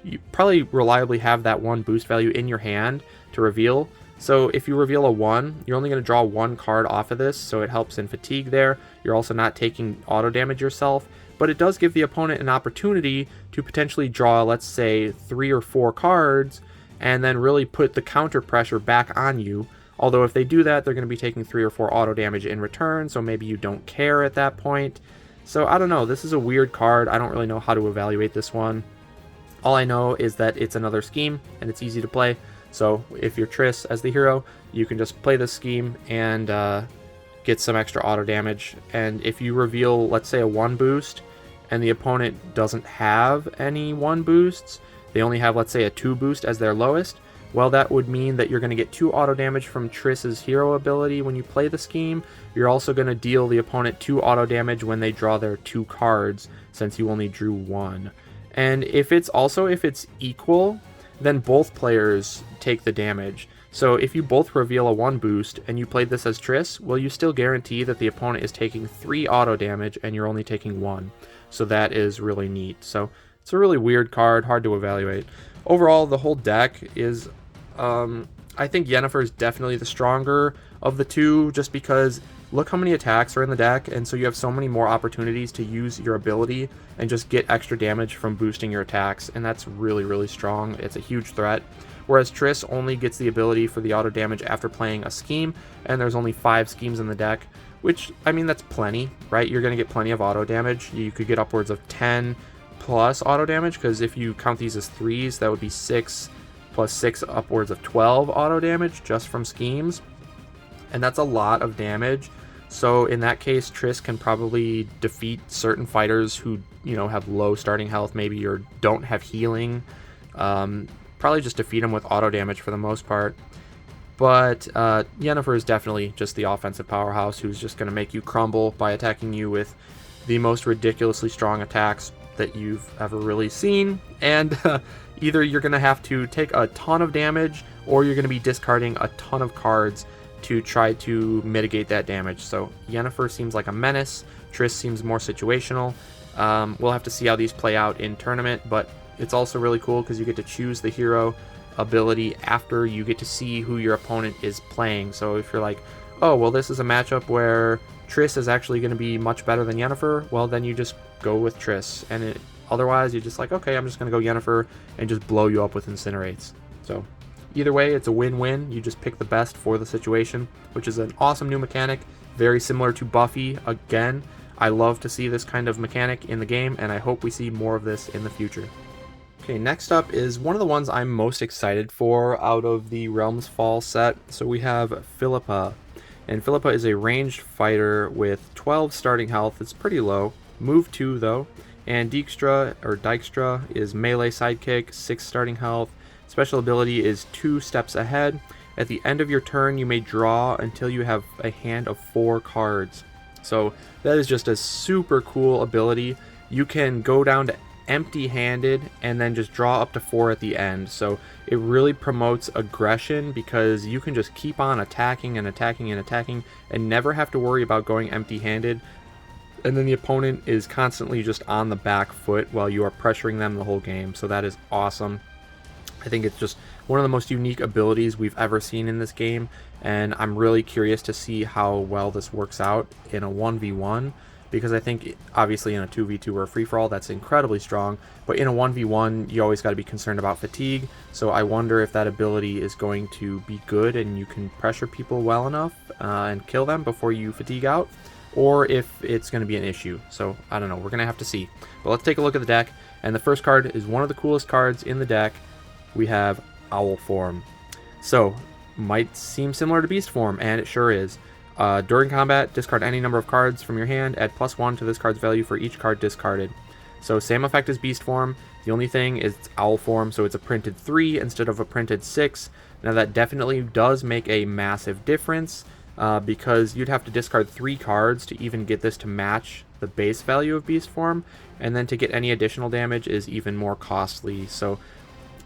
you probably reliably have that 1 boost value in your hand to reveal. So if you reveal a 1, you're only going to draw 1 card off of this, so it helps in fatigue there. You're also not taking auto damage yourself, but it does give the opponent an opportunity to potentially draw, let's say, 3 or 4 cards, and then really put the counter pressure back on you. Although if they do that, they're going to be taking 3 or 4 auto damage in return, so maybe you don't care at that point. So I don't know, this is a weird card. I don't really know how to evaluate this one. All I know is that it's another scheme, and it's easy to play. So if you're Triss as the hero, you can just play this scheme and get some extra auto damage. And if you reveal, let's say, a 1 boost, and the opponent doesn't have any 1 boosts, they only have, let's say, a 2 boost as their lowest, well, that would mean that you're going to get 2 auto damage from Triss's hero ability when you play the scheme. You're also going to deal the opponent 2 auto damage when they draw their 2 cards, since you only drew 1. And if it's equal, then both players take the damage. So if you both reveal a 1 boost and you played this as Triss, well, you still guarantee that the opponent is taking 3 auto damage and you're only taking 1. So that is really neat. So it's a really weird card, hard to evaluate. Overall, the whole deck is, I think Yennefer is definitely the stronger of the two, just because look how many attacks are in the deck, and so you have so many more opportunities to use your ability and just get extra damage from boosting your attacks, and that's really, really strong. It's a huge threat. Whereas Triss only gets the ability for the auto damage after playing a scheme, and there's only 5 schemes in the deck, which, I mean, that's plenty, right? You're going to get plenty of auto damage. You could get upwards of 10 plus auto damage, because if you count these as 3s, that would be 6 plus 6, upwards of 12 auto damage just from schemes, and that's a lot of damage. So in that case, Triss can probably defeat certain fighters who, have low starting health maybe, or don't have healing. Probably just defeat them with auto damage for the most part. But Yennefer is definitely just the offensive powerhouse who's just going to make you crumble by attacking you with the most ridiculously strong attacks that you've ever really seen. And either you're going to have to take a ton of damage, or you're going to be discarding a ton of cards to try to mitigate that damage. So Yennefer seems like a menace. Triss seems more situational. We'll have to see how these play out in tournament, but it's also really cool because you get to choose the hero ability after you get to see who your opponent is playing. So if you're like, oh, well, this is a matchup where Triss is actually going to be much better than Yennefer, well, then you just go with Triss. And otherwise, you're just like, okay, I'm just going to go Yennefer and just blow you up with Incinerates. So either way, it's a win-win. You just pick the best for the situation, which is an awesome new mechanic, very similar to Buffy. Again, I love to see this kind of mechanic in the game, and I hope we see more of this in the future. Okay, next up is one of the ones I'm most excited for out of the Realms Fall set. So we have Philippa. And Philippa is a ranged fighter with 12 starting health. It's pretty low. Move 2 though. And Dijkstra is melee sidekick, 6 starting health. Special ability is 2 steps ahead. At the end of your turn, you may draw until you have a hand of 4 cards. So that is just a super cool ability. You can go down to empty-handed and then just draw up to 4 at the end. So it really promotes aggression because you can just keep on attacking and attacking and attacking and never have to worry about going empty-handed. And then the opponent is constantly just on the back foot while you are pressuring them the whole game. So that is awesome. I think it's just one of the most unique abilities we've ever seen in this game, and I'm really curious to see how well this works out in a 1v1, because I think obviously in a 2v2 or a free-for-all that's incredibly strong, but in a 1v1 you always got to be concerned about fatigue. So I wonder if that ability is going to be good and you can pressure people well enough and kill them before you fatigue out, or if it's going to be an issue. So I don't know, we're going to have to see. But let's take a look at the deck, and the first card is one of the coolest cards in the deck. We have Owl Form. So, might seem similar to Beast Form, and it sure is. During combat, discard any number of cards from your hand, add +1 to this card's value for each card discarded. So, same effect as Beast Form. The only thing is it's Owl Form, so it's a printed 3 instead of a printed 6. Now, that definitely does make a massive difference, because you'd have to discard 3 cards to even get this to match the base value of Beast Form, and then to get any additional damage is even more costly. So,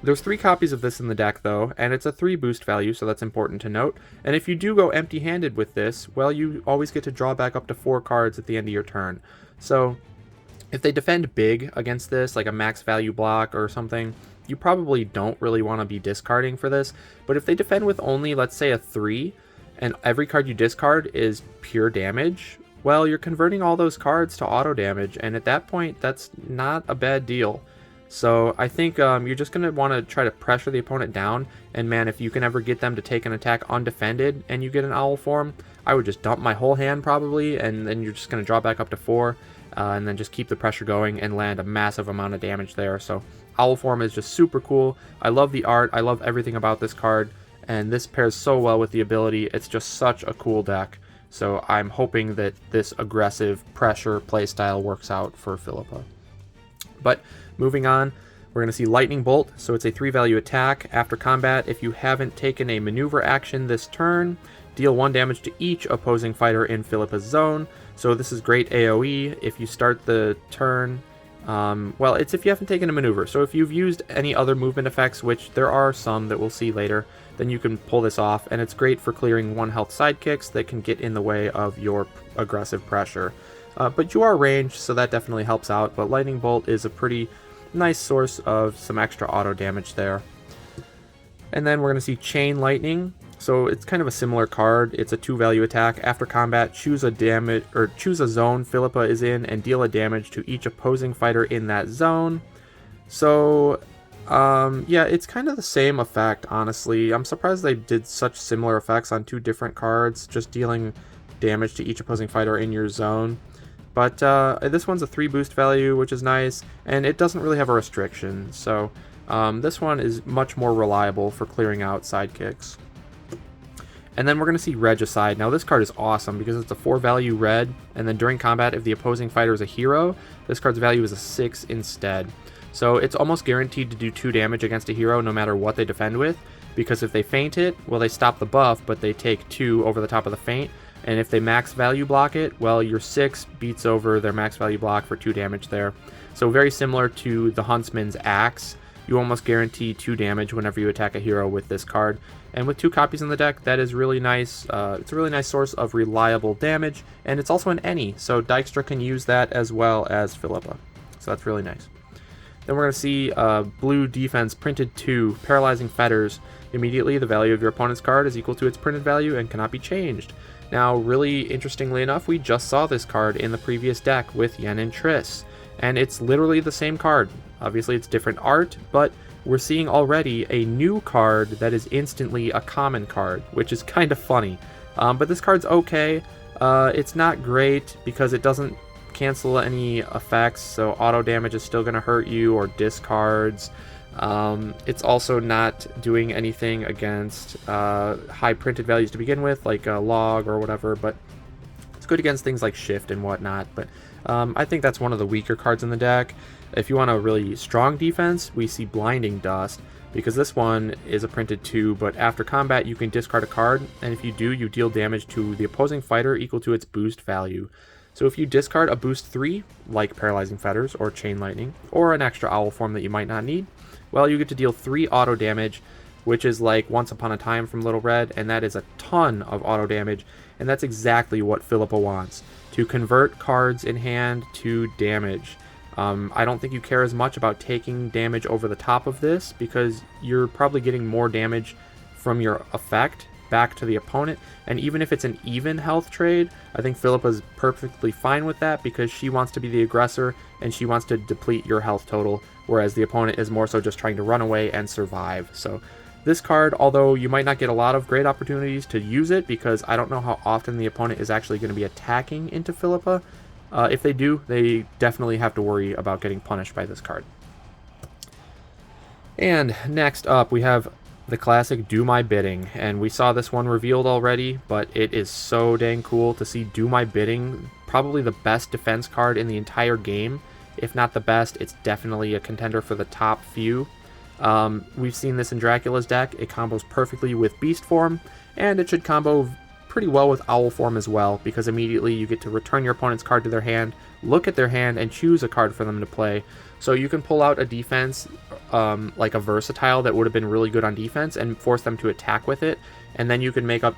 there's 3 copies of this in the deck though, and it's a 3 boost value, so that's important to note. And if you do go empty-handed with this, well, you always get to draw back up to 4 cards at the end of your turn. So if they defend big against this, like a max value block or something, you probably don't really want to be discarding for this. But if they defend with only, let's say, a 3, and every card you discard is pure damage, well, you're converting all those cards to auto damage, and at that point, that's not a bad deal. So I think you're just going to want to try to pressure the opponent down, and man, if you can ever get them to take an attack undefended and you get an Owl Form, I would just dump my whole hand probably, and then you're just going to draw back up to 4, and then just keep the pressure going and land a massive amount of damage there. So Owl Form is just super cool. I love the art, I love everything about this card, and this pairs so well with the ability. It's just such a cool deck. So I'm hoping that this aggressive pressure playstyle works out for Philippa. But moving on, we're going to see Lightning Bolt. So it's a 3-value attack. After combat, if you haven't taken a maneuver action this turn, deal 1 damage to each opposing fighter in Philippa's zone. So this is great AoE if you start the turn. Well, it's if you haven't taken a maneuver. So if you've used any other movement effects, which there are some that we'll see later, then you can pull this off. And it's great for clearing 1 health sidekicks that can get in the way of your aggressive pressure. But you are ranged, so that definitely helps out. But Lightning Bolt is a pretty nice source of some extra auto damage there. And then we're going to see Chain Lightning. So it's kind of a similar card. It's a 2-value attack. After combat, choose a zone Philippa is in and deal a damage to each opposing fighter in that zone. So yeah, it's kind of the same effect, honestly. I'm surprised they did such similar effects on 2 different cards, just dealing damage to each opposing fighter in your zone. But this one's a 3 boost value, which is nice, and it doesn't really have a restriction. So this one is much more reliable for clearing out sidekicks. And then we're going to see Regicide. Now this card is awesome because it's a 4-value red, and then during combat, if the opposing fighter is a hero, this card's value is a 6 instead. So it's almost guaranteed to do 2 damage against a hero no matter what they defend with, because if they feint it, well, they stop the buff, but they take 2 over the top of the feint. And if they max value block it, well, your 6 beats over their max value block for 2 damage there. So very similar to the Huntsman's Axe, you almost guarantee 2 damage whenever you attack a hero with this card. And with 2 copies in the deck, that is really nice. It's a really nice source of reliable damage, and it's also an any, so Dijkstra can use that as well as Philippa. So that's really nice. Then we're going to see Blue Defense Printed 2, Paralyzing Fetters. Immediately, the value of your opponent's card is equal to its printed value and cannot be changed. Now, really interestingly enough, we just saw this card in the previous deck with Yennefer Triss, and it's literally the same card. Obviously, it's different art, but we're seeing already a new card that is instantly a common card, which is kind of funny. But this card's okay. It's not great because it doesn't cancel any effects, so auto damage is still going to hurt you, or discards. It's also not doing anything against high printed values to begin with, like a log or whatever, but it's good against things like shift and whatnot. But I think that's one of the weaker cards in the deck. If you want a really strong defense, we see Blinding Dust, because this one is a printed 2, but after combat you can discard a card, and if you do, you deal damage to the opposing fighter equal to its boost value. So if you discard a boost 3, like Paralyzing Fetters or Chain Lightning, or an extra owl form that you might not need, well, you get to deal 3 auto damage, which is like Once Upon a Time from Little Red, and that is a ton of auto damage, and that's exactly what Philippa wants, to convert cards in hand to damage. I don't think you care as much about taking damage over the top of this, because you're probably getting more damage from your effect back to the opponent, and even if it's an even health trade, I think Philippa's perfectly fine with that, because she wants to be the aggressor and she wants to deplete your health total, whereas the opponent is more so just trying to run away and survive. So this card, although you might not get a lot of great opportunities to use it, because I don't know how often the opponent is actually going to be attacking into Philippa, if they do, they definitely have to worry about getting punished by this card. And next up, we have the classic Do My Bidding, and we saw this one revealed already, but it is so dang cool to see Do My Bidding, probably the best defense card in the entire game. If not the best, it's definitely a contender for the top few. We've seen this in Dracula's deck. It combos perfectly with Beast form, and it should combo pretty well with Owl form as well, because immediately you get to return your opponent's card to their hand, look at their hand, and choose a card for them to play. So you can pull out a defense, like a versatile that would have been really good on defense, and force them to attack with it, and then you can make up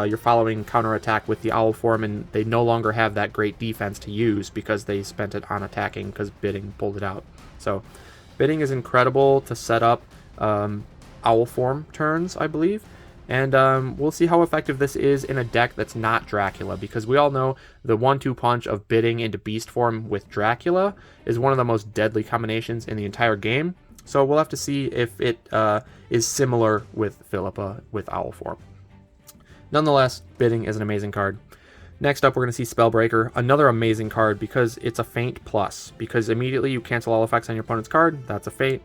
your following counterattack with the Owl form, and they no longer have that great defense to use because they spent it on attacking because Bidding pulled it out. So Bidding is incredible to set up Owl form turns, I believe. And we'll see how effective this is in a deck that's not Dracula, because we all know the 1-2 punch of Bidding into Beast form with Dracula is one of the most deadly combinations in the entire game. So we'll have to see if it is similar with Philippa with Owl form. Nonetheless, Bidding is an amazing card. Next up, we're going to see Spellbreaker, another amazing card because it's a Feint plus, because immediately you cancel all effects on your opponent's card, that's a Feint.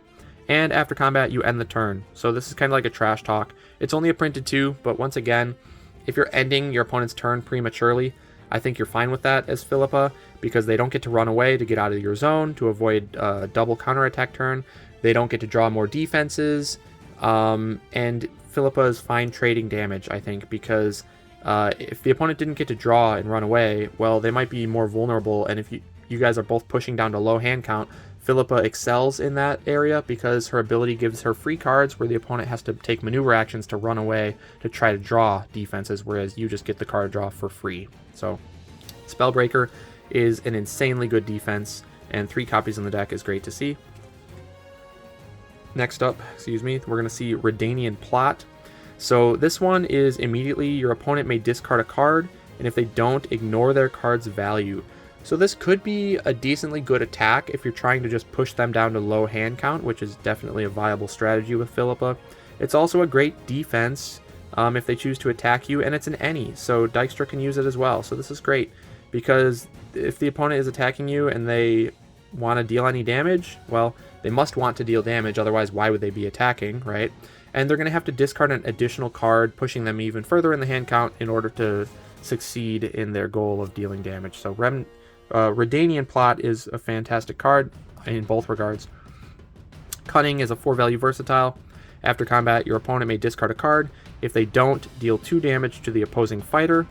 And after combat, you end the turn. So this is kind of like a trash talk. It's only a printed 2, but once again, if you're ending your opponent's turn prematurely, I think you're fine with that as Philippa, because they don't get to run away to get out of your zone to avoid a double counterattack turn. They don't get to draw more defenses, and Philippa is fine trading damage, I think, because if the opponent didn't get to draw and run away, well, they might be more vulnerable, and if you guys are both pushing down to low hand count, Philippa excels in that area because her ability gives her free cards where the opponent has to take maneuver actions to run away to try to draw defenses, whereas you just get the card draw for free. So Spellbreaker is an insanely good defense, and 3 copies in the deck is great to see. Next up, we're going to see Redanian Plot. So this one is immediately your opponent may discard a card, and if they don't, ignore their card's value. So this could be a decently good attack if you're trying to just push them down to low hand count, which is definitely a viable strategy with Philippa. It's also a great defense if they choose to attack you, and it's an any, so Dykstra can use it as well. So this is great, because if the opponent is attacking you and they want to deal any damage, well, they must want to deal damage, otherwise why would they be attacking, right? And they're going to have to discard an additional card, pushing them even further in the hand count in order to succeed in their goal of dealing damage. So Redanian Plot is a fantastic card in both regards. Cunning is a 4-value versatile. After combat, your opponent may discard a card. If they don't, deal 2 damage to the opposing fighter.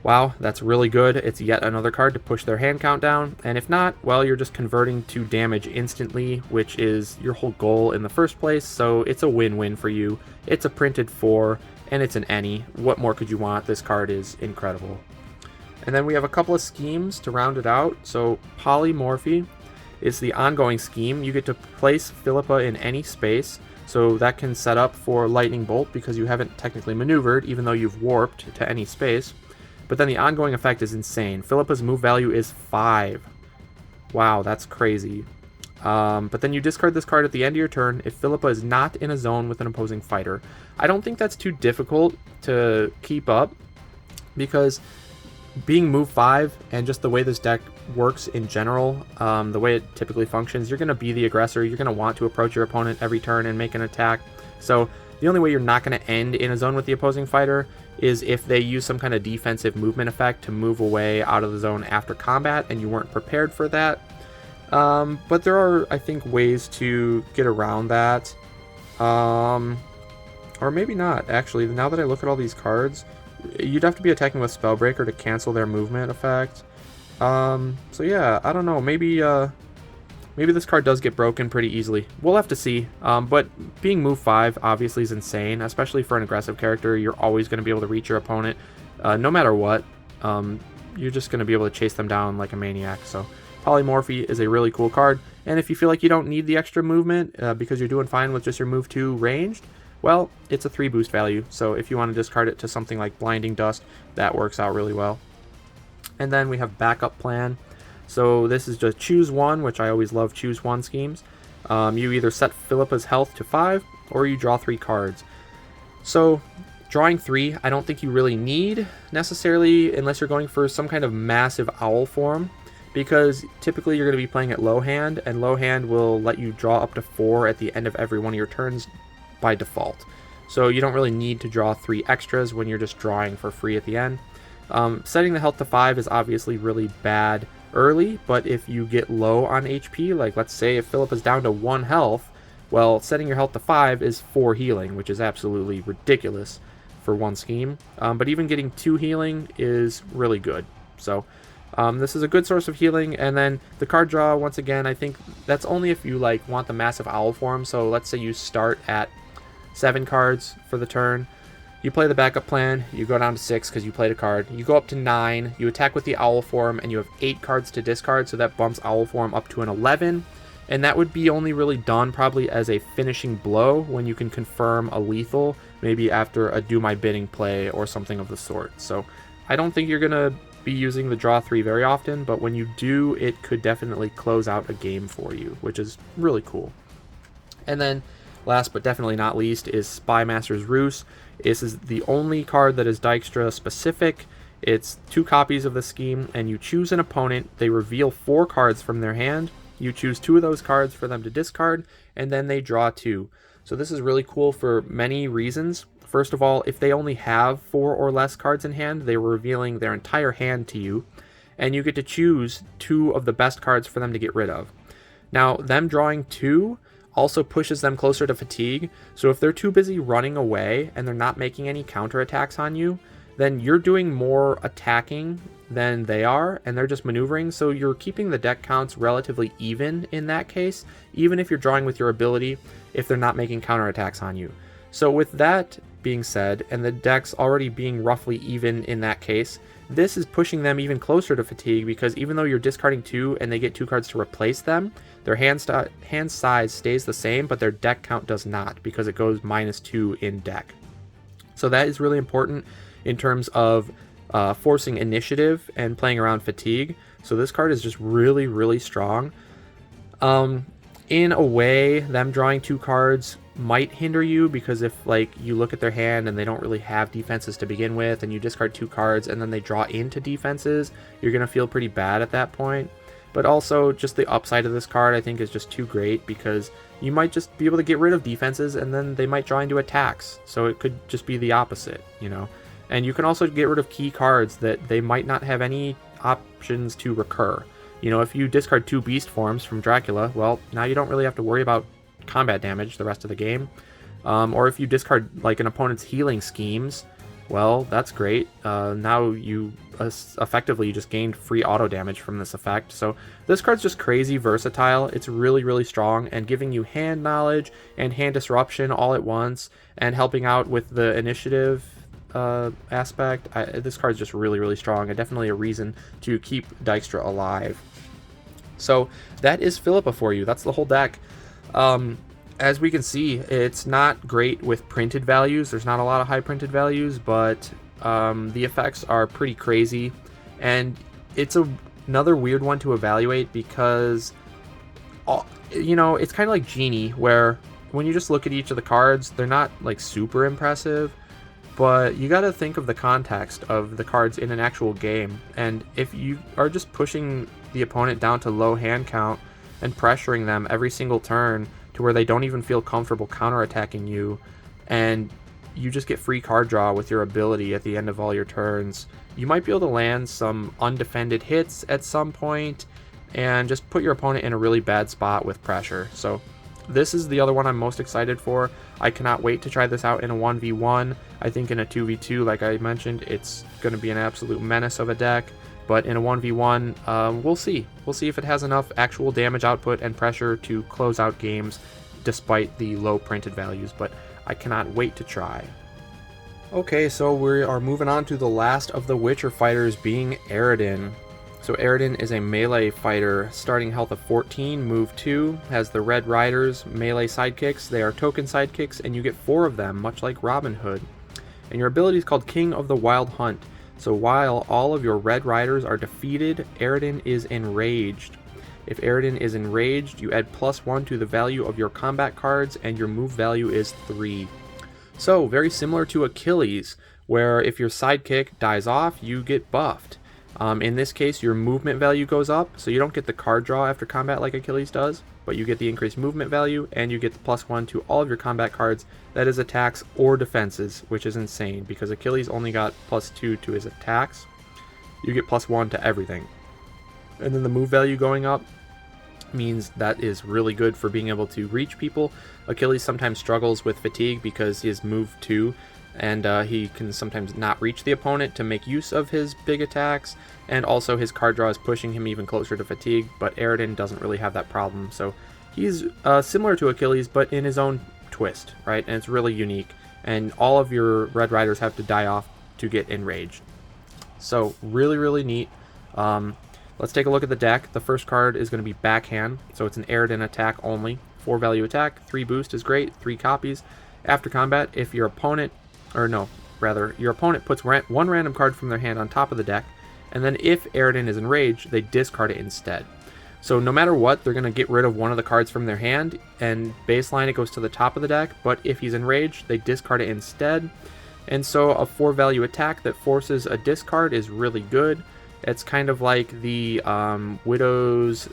Wow, that's really good. It's yet another card to push their hand count down. And if not, well, you're just converting to damage instantly, which is your whole goal in the first place. So it's a win-win for you. It's a printed 4, and it's an any. What more could you want? This card is incredible. And then we have a couple of schemes to round it out. So Polymorphy is the ongoing scheme. You get to place Philippa in any space. So that can set up for Lightning Bolt because you haven't technically maneuvered, even though you've warped to any space. But then the ongoing effect is insane. Philippa's move value is 5. Wow, that's crazy. But then you discard this card at the end of your turn if Philippa is not in a zone with an opposing fighter. I don't think that's too difficult to keep up, because being move 5 and just the way this deck works in general, the way it typically functions, you're going to be the aggressor. You're going to want to approach your opponent every turn and make an attack. So the only way you're not going to end in a zone with the opposing fighter is if they use some kind of defensive movement effect to move away out of the zone after combat and you weren't prepared for that. But there are, I think, ways to get around that. Or maybe not, actually. Now that I look at all these cards, you'd have to be attacking with Spellbreaker to cancel their movement effect. So yeah, I don't know. Maybe this card does get broken pretty easily. We'll have to see. But being move 5 obviously is insane, especially for an aggressive character. You're always going to be able to reach your opponent, no matter what. You're just going to be able to chase them down like a maniac. So Polymorphy is a really cool card. And if you feel like you don't need the extra movement because you're doing fine with just your move 2 ranged, well, it's a 3 boost value. So if you want to discard it to something like Blinding Dust, that works out really well. And then we have Backup Plan. So this is just choose one, which I always love choose one schemes. You either set Philippa's health to 5 or you draw 3 cards. So drawing 3, I don't think you really need necessarily unless you're going for some kind of massive owl form, because typically you're going to be playing at low hand, and low hand will let you draw up to 4 at the end of every one of your turns by default. So you don't really need to draw 3 extras when you're just drawing for free at the end. Setting the health to 5 is obviously really bad early, but if you get low on HP, like let's say if Philippa's down to 1 health, well, setting your health to 5 is 4 healing, which is absolutely ridiculous for one scheme. But even getting 2 healing is really good. So this is a good source of healing. And then the card draw, once again, I think that's only if you like want the massive owl form. So let's say you start at 7 cards for the turn. You play the backup plan, you go down to 6 because you played a card. You go up to 9, you attack with the owl form, and you have 8 cards to discard, so that bumps owl form up to an 11. And that would be only really done probably as a finishing blow when you can confirm a lethal, maybe after a do my bidding play or something of the sort. So I don't think you're going to be using the draw 3 very often, but when you do, it could definitely close out a game for you, which is really cool. And then last but definitely not least is Spymaster's Ruse. This is the only card that is Dijkstra specific. It's 2 copies of the scheme, and you choose an opponent. They reveal 4 cards from their hand. You choose 2 of those cards for them to discard, and then they draw 2. So this is really cool for many reasons. First of all, if they only have 4 or less cards in hand, they're revealing their entire hand to you, and you get to choose 2 of the best cards for them to get rid of. Now, them drawing 2 also pushes them closer to fatigue, so if they're too busy running away and they're not making any counterattacks on you, then you're doing more attacking than they are, and they're just maneuvering, so you're keeping the deck counts relatively even in that case, even if you're drawing with your ability, if they're not making counterattacks on you. So with that being said, and the deck's already being roughly even in that case, this is pushing them even closer to fatigue, because even though you're discarding 2 and they get 2 cards to replace them, their hand size stays the same, but their deck count does not, because it goes -2 in deck. So that is really important in terms of forcing initiative and playing around fatigue. So this card is just really, really strong. In a way, them drawing 2 cards might hinder you, because if like you look at their hand and they don't really have defenses to begin with, and you discard 2 cards and then they draw into defenses, you're going to feel pretty bad at that point. But also, just the upside of this card I think is just too great, because you might just be able to get rid of defenses and then they might draw into attacks. So it could just be the opposite, you know. And you can also get rid of key cards that they might not have any options to recur. You know, if you discard 2 beast forms from Dracula, well, now you don't really have to worry about combat damage the rest of the game. Or if you discard like an opponent's healing schemes, well, that's great. Now you effectively just gained free auto damage from this effect. So this card's just crazy versatile. It's really, really strong, and giving you hand knowledge and hand disruption all at once, and helping out with the initiative aspect. This card's just really, really strong, and definitely a reason to keep Dijkstra alive. So that is Philippa for you. That's the whole deck. As we can see, it's not great with printed values. There's not a lot of high printed values, but the effects are pretty crazy, and it's another weird one to evaluate, because you know, it's kind of like Genie, where when you just look at each of the cards, they're not like super impressive, but you got to think of the context of the cards in an actual game. And if you are just pushing the opponent down to low hand count and pressuring them every single turn to where they don't even feel comfortable counterattacking you, and you just get free card draw with your ability at the end of all your turns, you might be able to land some undefended hits at some point and just put your opponent in a really bad spot with pressure. So this is the other one I'm most excited for. I cannot wait to try this out in a 1v1. I think in a 2v2, like I mentioned, it's going to be an absolute menace of a deck. But in a 1v1, we'll see. We'll see if it has enough actual damage output and pressure to close out games despite the low printed values. But I cannot wait to try. Okay, so we are moving on to the last of the Witcher fighters, being Eredin. So Eredin is a melee fighter, starting health of 14, move 2, has the Red Riders melee sidekicks. They are token sidekicks, and you get 4 of them, much like Robin Hood. And your ability is called King of the Wild Hunt. So while all of your Red Riders are defeated, Eredin is enraged. If Eredin is enraged, you add +1 to the value of your combat cards, and your move value is 3. So very similar to Achilles, where if your sidekick dies off, you get buffed. In this case, your movement value goes up, so you don't get the card draw after combat like Achilles does, but you get the increased movement value, and you get the +1 to all of your combat cards, that is attacks or defenses, which is insane, because Achilles only got +2 to his attacks. You get +1 to everything. And then the move value going up means that is really good for being able to reach people. Achilles sometimes struggles with fatigue because his move 2, and he can sometimes not reach the opponent to make use of his big attacks, and also his card draw is pushing him even closer to fatigue, but Eredin doesn't really have that problem. So he's similar to Achilles, but in his own twist, right? And it's really unique, and all of your Red Riders have to die off to get enraged. So really, really neat. Let's take a look at the deck. The first card is going to be Backhand, so it's an Eredin attack only. 4 value attack, 3 boost is great, 3 copies. After combat, if your opponent, your opponent puts one random card from their hand on top of the deck, and then if Eredin is enraged, they discard it instead. So no matter what, they're going to get rid of one of the cards from their hand, and baseline it goes to the top of the deck, but if he's enraged, they discard it instead. And so a 4 value attack that forces a discard is really good. It's kind of like the Widow's,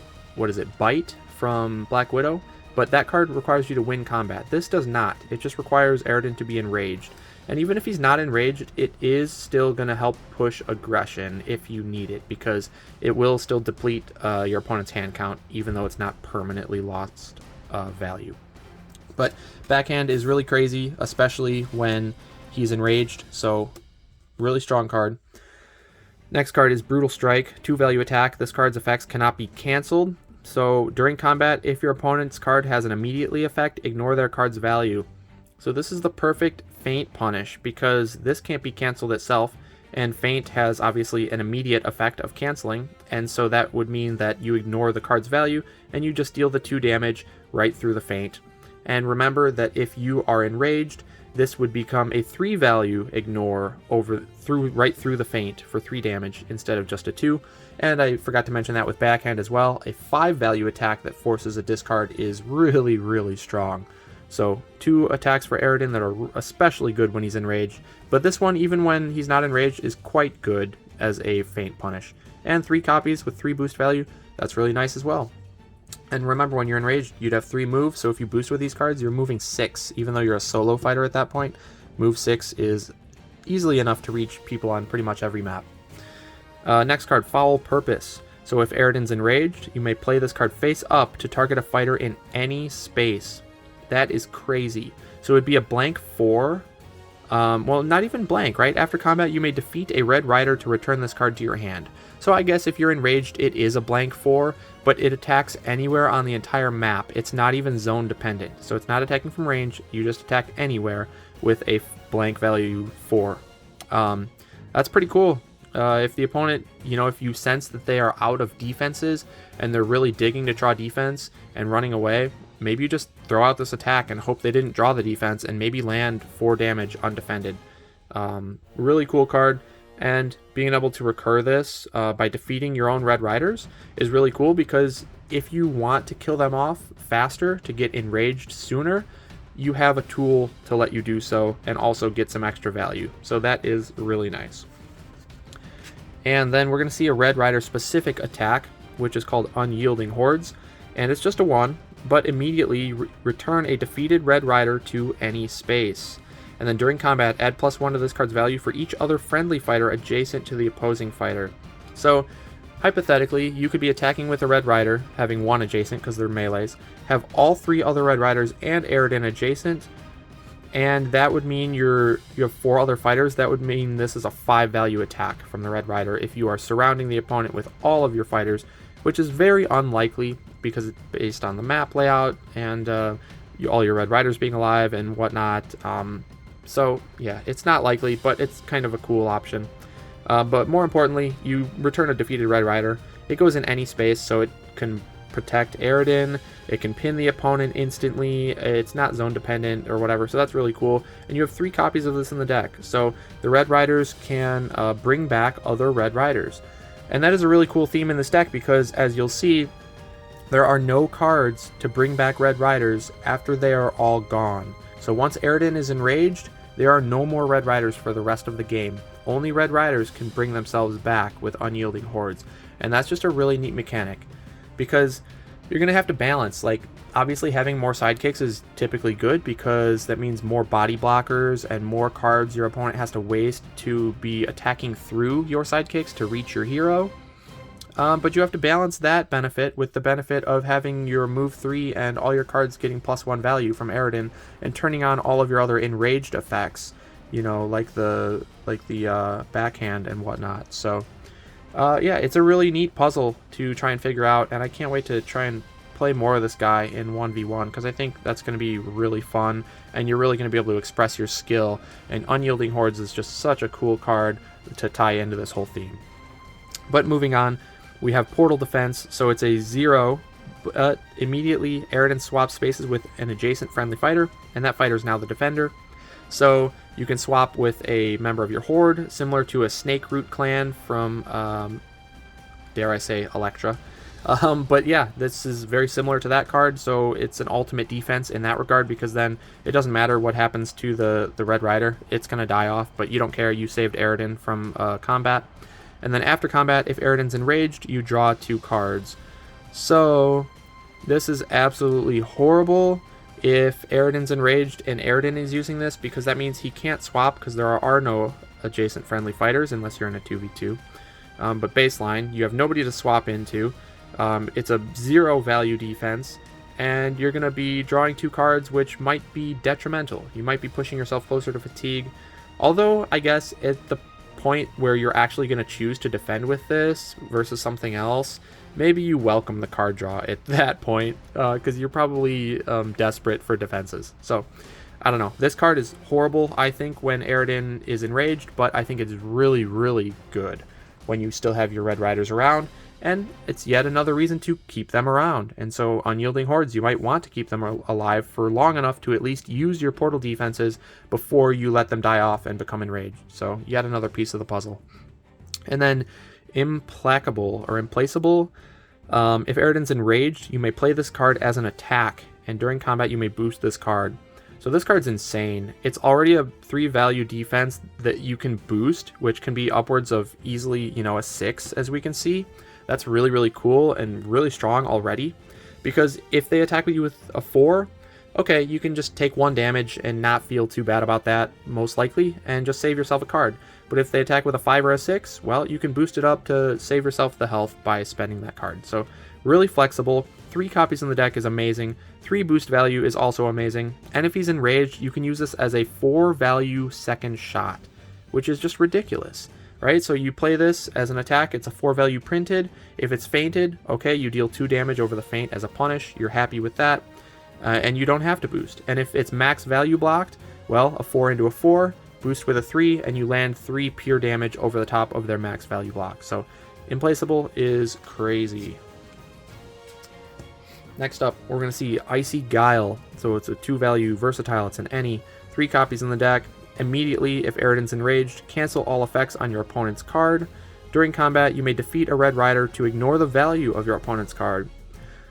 Bite from Black Widow, but that card requires you to win combat. This does not. It just requires Eredin to be enraged. And even if he's not enraged, it is still going to help push aggression if you need it, because it will still deplete your opponent's hand count, even though it's not permanently lost value. But Backhand is really crazy, especially when he's enraged, so really strong card. Next card is Brutal Strike, 2 value attack. This card's effects cannot be cancelled. So during combat, if your opponent's card has an immediately effect, ignore their card's value. So this is the perfect feint punish, because this can't be cancelled itself, and feint has obviously an immediate effect of cancelling, and so that would mean that you ignore the card's value and you just deal the 2 damage right through the feint. And remember that if you are enraged, this would become a 3 value ignore right through the feint for 3 damage instead of just a 2. And I forgot to mention that with Backhand as well. A 5 value attack that forces a discard is really, really strong. So 2 attacks for Eredin that are especially good when he's enraged. But this one, even when he's not enraged, is quite good as a feint punish. And 3 copies with 3 boost value, that's really nice as well. And remember, when you're enraged, you'd have 3 moves, so if you boost with these cards, you're moving 6. Even though you're a solo fighter at that point, move 6 is easily enough to reach people on pretty much every map. Next card, Foul Purpose. So if Eredin's enraged, you may play this card face up to target a fighter in any space. That is crazy. So it'd be a blank 4. Well, not even blank, right? After combat, you may defeat a Red Rider to return this card to your hand. So I guess if you're enraged, it is a blank 4, but it attacks anywhere on the entire map. It's not even zone dependent. So it's not attacking from range. You just attack anywhere with a blank value 4. That's pretty cool. If the opponent, if you sense that they are out of defenses and they're really digging to draw defense and running away, maybe you just throw out this attack and hope they didn't draw the defense and maybe land 4 damage undefended. Really cool card. And being able to recur this by defeating your own Red Riders is really cool, because if you want to kill them off faster to get enraged sooner, you have a tool to let you do so and also get some extra value. So that is really nice. And then we're going to see a Red Rider specific attack, which is called Unyielding Hordes. And it's just a 1, but immediately return a defeated Red Rider to any space. And then during combat, add +1 to this card's value for each other friendly fighter adjacent to the opposing fighter. So, hypothetically, you could be attacking with a Red Rider, having 1 adjacent because they're melees, have all 3 other Red Riders and Eredin adjacent, and that would mean you have 4 other fighters. That would mean this is a 5 value attack from the Red Rider if you are surrounding the opponent with all of your fighters, which is very unlikely because it's based on the map layout and all your Red Riders being alive and whatnot. So yeah, it's not likely, but it's kind of a cool option. But more importantly, you return a defeated Red Rider. It goes in any space, so it can protect Eredin, it can pin the opponent instantly, it's not zone dependent or whatever, so that's really cool. And you have 3 copies of this in the deck, so the Red Riders can bring back other Red Riders. And that is a really cool theme in this deck because, as you'll see, there are no cards to bring back Red Riders after they are all gone. So once Eredin is enraged, there are no more Red Riders for the rest of the game. Only Red Riders can bring themselves back with Unyielding Hordes. And that's just a really neat mechanic, because you're going to have to balance. Like, obviously having more sidekicks is typically good because that means more body blockers and more cards your opponent has to waste to be attacking through your sidekicks to reach your hero. But you have to balance that benefit with the benefit of having your move 3 and all your cards getting +1 value from Eredin and turning on all of your other enraged effects, you know, like the backhand and whatnot. So yeah, it's a really neat puzzle to try and figure out, and I can't wait to try and play more of this guy in 1v1 because I think that's going to be really fun and you're really going to be able to express your skill, and Unyielding Hordes is just such a cool card to tie into this whole theme. But moving on, we have Portal Defense, so it's a 0. Immediately, Eredin swaps spaces with an adjacent friendly fighter, and that fighter is now the defender. So you can swap with a member of your horde, similar to a Snake Root clan from, dare I say, Electra. But yeah, this is very similar to that card, so it's an ultimate defense in that regard, because then it doesn't matter what happens to the Red Rider, it's going to die off, but you don't care, you saved Eredin from combat. And then after combat, if Eredin's enraged, you draw 2 cards. So this is absolutely horrible if Eredin's enraged and Eredin is using this, because that means he can't swap because there are no adjacent friendly fighters unless you're in a 2v2. But baseline, you have nobody to swap into. It's a 0 value defense, and you're going to be drawing 2 cards, which might be detrimental. You might be pushing yourself closer to fatigue. Although, I guess, at the point where you're actually going to choose to defend with this versus something else, maybe you welcome the card draw at that point, because you're probably desperate for defenses. So, I don't know. This card is horrible, I think, when Eredin is enraged, but I think it's really, really good when you still have your Red Riders around, and it's yet another reason to keep them around. And so Unyielding Hordes, you might want to keep them alive for long enough to at least use your portal defenses before you let them die off and become enraged. So yet another piece of the puzzle. And then Implacable or Implaceable. If Eredin's enraged, you may play this card as an attack, and during combat you may boost this card. So this card's insane. It's already a 3 value defense that you can boost, which can be upwards of easily, you know, a 6, as we can see. That's really, really cool and really strong already, because if they attack with you with a 4, okay, you can just take 1 damage and not feel too bad about that, most likely, and just save yourself a card. But if they attack with a 5 or a 6, well, you can boost it up to save yourself the health by spending that card. So really flexible. 3 copies in the deck is amazing. 3 boost value is also amazing. And if he's enraged, you can use this as a 4 value second shot, which is just ridiculous. Right, so you play this as an attack, it's a 4 value printed. If it's fainted, okay, you deal 2 damage over the feint as a punish, you're happy with that, and you don't have to boost. And if it's max value blocked, well, a 4 into a 4, boost with a 3, and you land 3 pure damage over the top of their max value block. So Implaceable is crazy. Next up, we're going to see Icy Guile. So it's a 2 value versatile, it's an any, 3 copies in the deck. Immediately, if Eredin's enraged, cancel all effects on your opponent's card. During combat, you may defeat a Red Rider to ignore the value of your opponent's card.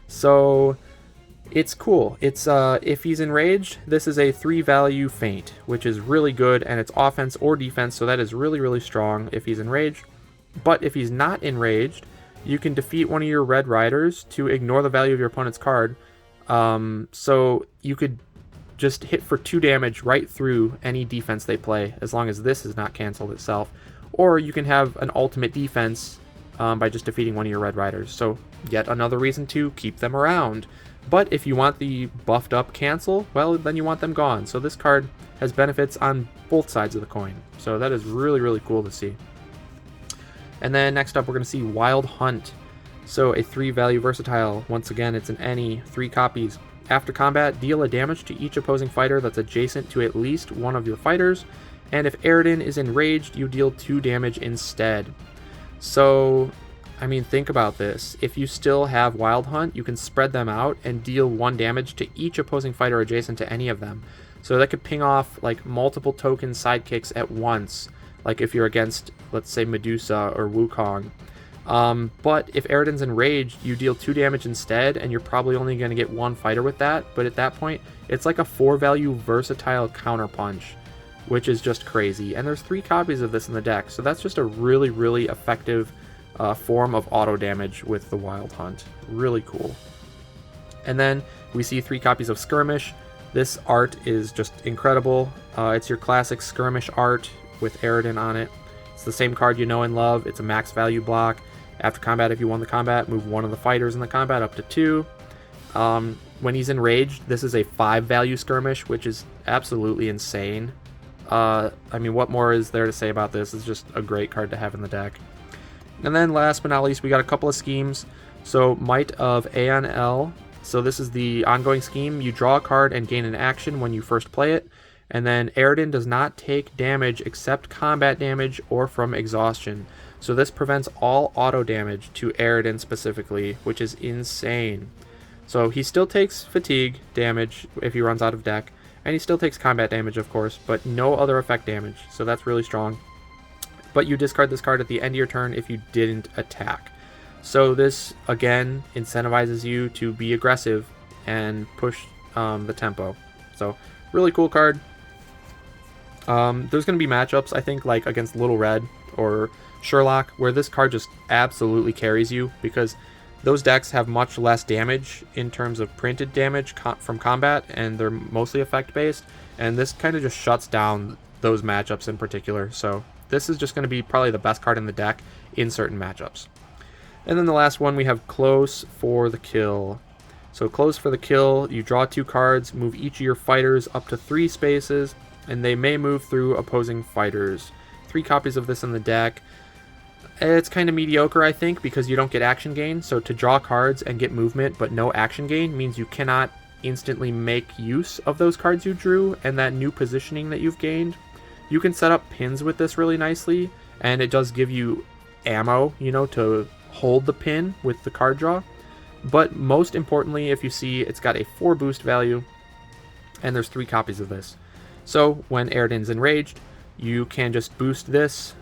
So, It's cool. It's if he's enraged, this is a 3 value feint, which is really good, and it's offense or defense, so that is really, really strong if he's enraged. But if he's not enraged, you can defeat one of your red riders to ignore the value of your opponent's card. So you could just hit for 2 damage right through any defense they play, as long as this is not canceled itself. Or you can have an ultimate defense by just defeating one of your red riders. So yet another reason to keep them around. But if you want the buffed up cancel, well, then you want them gone. So this card has benefits on both sides of the coin. So that is really, really cool to see. And then next up, we're going to see Wild Hunt. So a 3 value versatile. Once again, it's an any, 3 copies. After combat, deal a damage to each opposing fighter that's adjacent to at least one of your fighters. And if Eredin is enraged, you deal 2 damage instead. So, I mean, think about this. If you still have Wild Hunt, you can spread them out and deal 1 damage to each opposing fighter adjacent to any of them. So that could ping off like multiple token sidekicks at once, like if you're against, let's say, Medusa or Wukong. But if Eredin's enraged, you deal 2 damage instead, and you're probably only going to get 1 fighter with that. But at that point, it's like a 4 value versatile counterpunch, which is just crazy. And there's 3 copies of this in the deck, so that's just a really, really effective form of auto damage with the Wild Hunt. Really cool. And then we see 3 copies of Skirmish. This art is just incredible. It's your classic Skirmish art with Eredin on it. It's the same card you know and love. It's a max value block. After combat, if you won the combat, move one of the fighters in the combat up to 2. When he's enraged, this is a 5 value Skirmish, which is absolutely insane. I mean, what more is there to say about this? It's just a great card to have in the deck. And then last but not least, we got a couple of schemes. So Might of Anl. So this is the ongoing scheme. You draw a card and gain an action when you first play it. And then Eredin does not take damage except combat damage or from exhaustion. So this prevents all auto damage to Eredin specifically, which is insane. So he still takes fatigue damage if he runs out of deck. And he still takes combat damage, of course, but no other effect damage. So that's really strong. But you discard this card at the end of your turn if you didn't attack. So this, again, incentivizes you to be aggressive and push the tempo. So really cool card. There's going to be matchups, I think, like against Little Red or Sherlock, where this card just absolutely carries you, because those decks have much less damage in terms of printed damage from combat, and they're mostly effect-based, and this kind of just shuts down those matchups in particular. So this is just going to be probably the best card in the deck in certain matchups. And then the last one, we have Close for the Kill. So Close for the Kill, you draw 2 cards, move each of your fighters up to 3 spaces, and they may move through opposing fighters. 3 copies of this in the deck. It's kind of mediocre, I think, because you don't get action gain. So to draw cards and get movement but no action gain means you cannot instantly make use of those cards you drew and that new positioning that you've gained. You can set up pins with this really nicely, and it does give you ammo, you know, to hold the pin with the card draw. But most importantly, if you see, it's got a 4 boost value, and there's 3 copies of this. So when Eredin's enraged, you can just boost this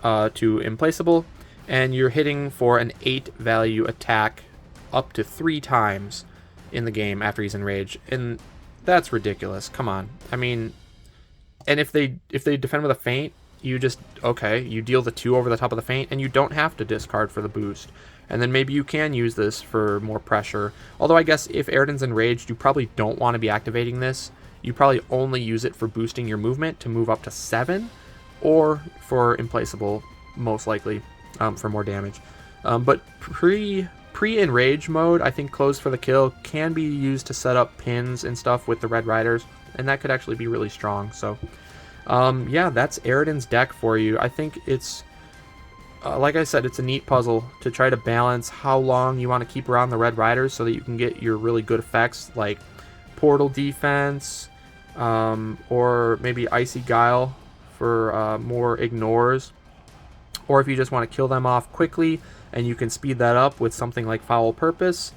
to Implaceable, and you're hitting for an 8 value attack up to 3 times in the game after he's enraged, and that's ridiculous. Come on. I mean, and if they defend with a feint, you just, okay, you deal the 2 over the top of the feint, and you don't have to discard for the boost. And then maybe you can use this for more pressure. Although I guess if Eredin's enraged, you probably don't want to be activating this. You probably only use it for boosting your movement to move up to 7, or for Implaceable, most likely, for more damage. But pre-enrage mode, I think Close for the Kill can be used to set up pins and stuff with the Red Riders, and that could actually be really strong. So yeah, that's Eredin's deck for you. I think it's, like I said, it's a neat puzzle to try to balance how long you want to keep around the Red Riders so that you can get your really good effects like Portal Defense, or maybe Icy Guile for more ignores, or if you just want to kill them off quickly and you can speed that up with something like Foul Purpose,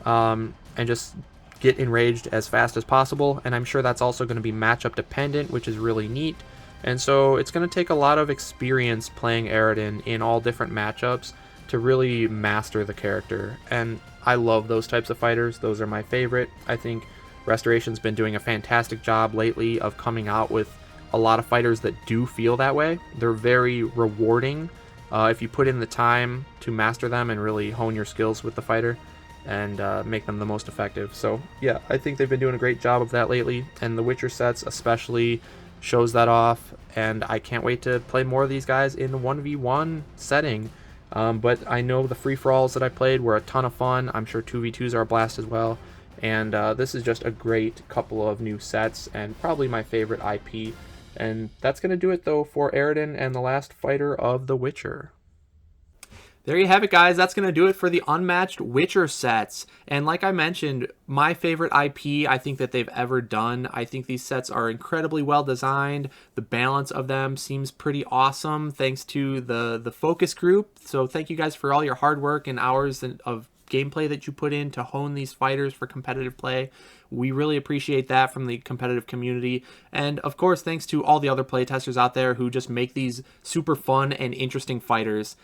and just get enraged as fast as possible. And I'm sure that's also going to be matchup dependent, which is really neat. And so it's going to take a lot of experience playing Eredin in all different matchups to really master the character. And I love those types of fighters. Those are my favorite. I think Restoration's been doing a fantastic job lately of coming out with a lot of fighters that do feel that way. They're very rewarding if you put in the time to master them and really hone your skills with the fighter and make them the most effective. So yeah, I think they've been doing a great job of that lately, and the Witcher sets especially shows that off, and I can't wait to play more of these guys in the 1v1 setting. But I know the free-for-alls that I played were a ton of fun. I'm sure 2v2s are a blast as well, and this is just a great couple of new sets and probably my favorite IP. And that's going to do it though for Eredin and the last fighter of The Witcher. There you have it, guys. That's going to do it for the Unmatched Witcher sets. And like I mentioned, my favorite IP I think that they've ever done. I think these sets are incredibly well designed. The balance of them seems pretty awesome thanks to the focus group. So thank you guys for all your hard work and hours of gameplay that you put in to hone these fighters for competitive play. We really appreciate that from the competitive community. And of course, thanks to all the other playtesters out there who just make these super fun and interesting fighters.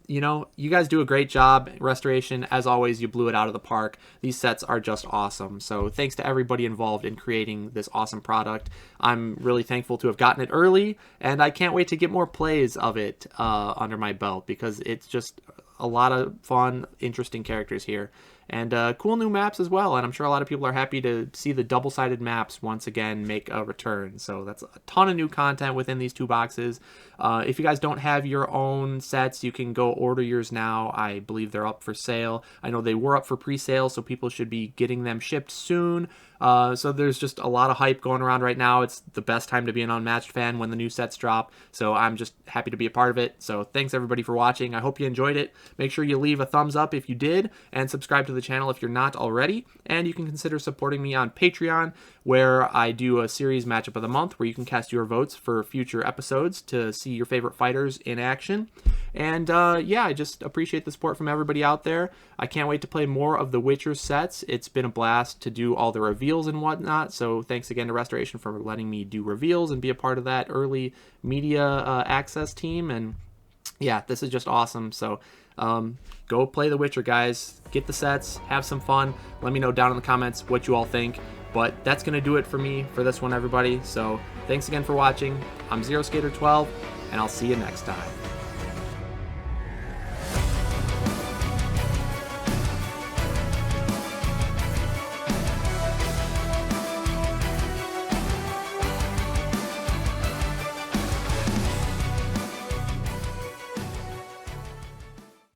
You know, you guys do a great job. Restoration, as always, you blew it out of the park. These sets are just awesome. So thanks to everybody involved in creating this awesome product. I'm really thankful to have gotten it early, and I can't wait to get more plays of it under my belt, because it's just a lot of fun, interesting characters here. And cool new maps as well, and I'm sure a lot of people are happy to see the double-sided maps once again make a return. So that's a ton of new content within these two boxes. If you guys don't have your own sets, you can go order yours now. I believe they're up for sale. I know they were up for pre-sale, so people should be getting them shipped soon. So there's just a lot of hype going around right now. It's the best time to be an Unmatched fan when the new sets drop. So I'm just happy to be a part of it. So thanks everybody for watching. I hope you enjoyed it. Make sure you leave a thumbs up if you did, and subscribe to the channel if you're not already. And you can consider supporting me on Patreon, where I do a series matchup of the month where you can cast your votes for future episodes to see your favorite fighters in action. And yeah, I just appreciate the support from everybody out there. I can't wait to play more of the Witcher sets. It's been a blast to do all the reveals and whatnot. So thanks again to Restoration for letting me do reveals and be a part of that early media access team. And yeah, this is just awesome. So go play The Witcher, guys. Get the sets, have some fun. Let me know down in the comments what you all think. But that's going to do it for me for this one, everybody. So thanks again for watching. I'm ZeroSkater12, and I'll see you next time.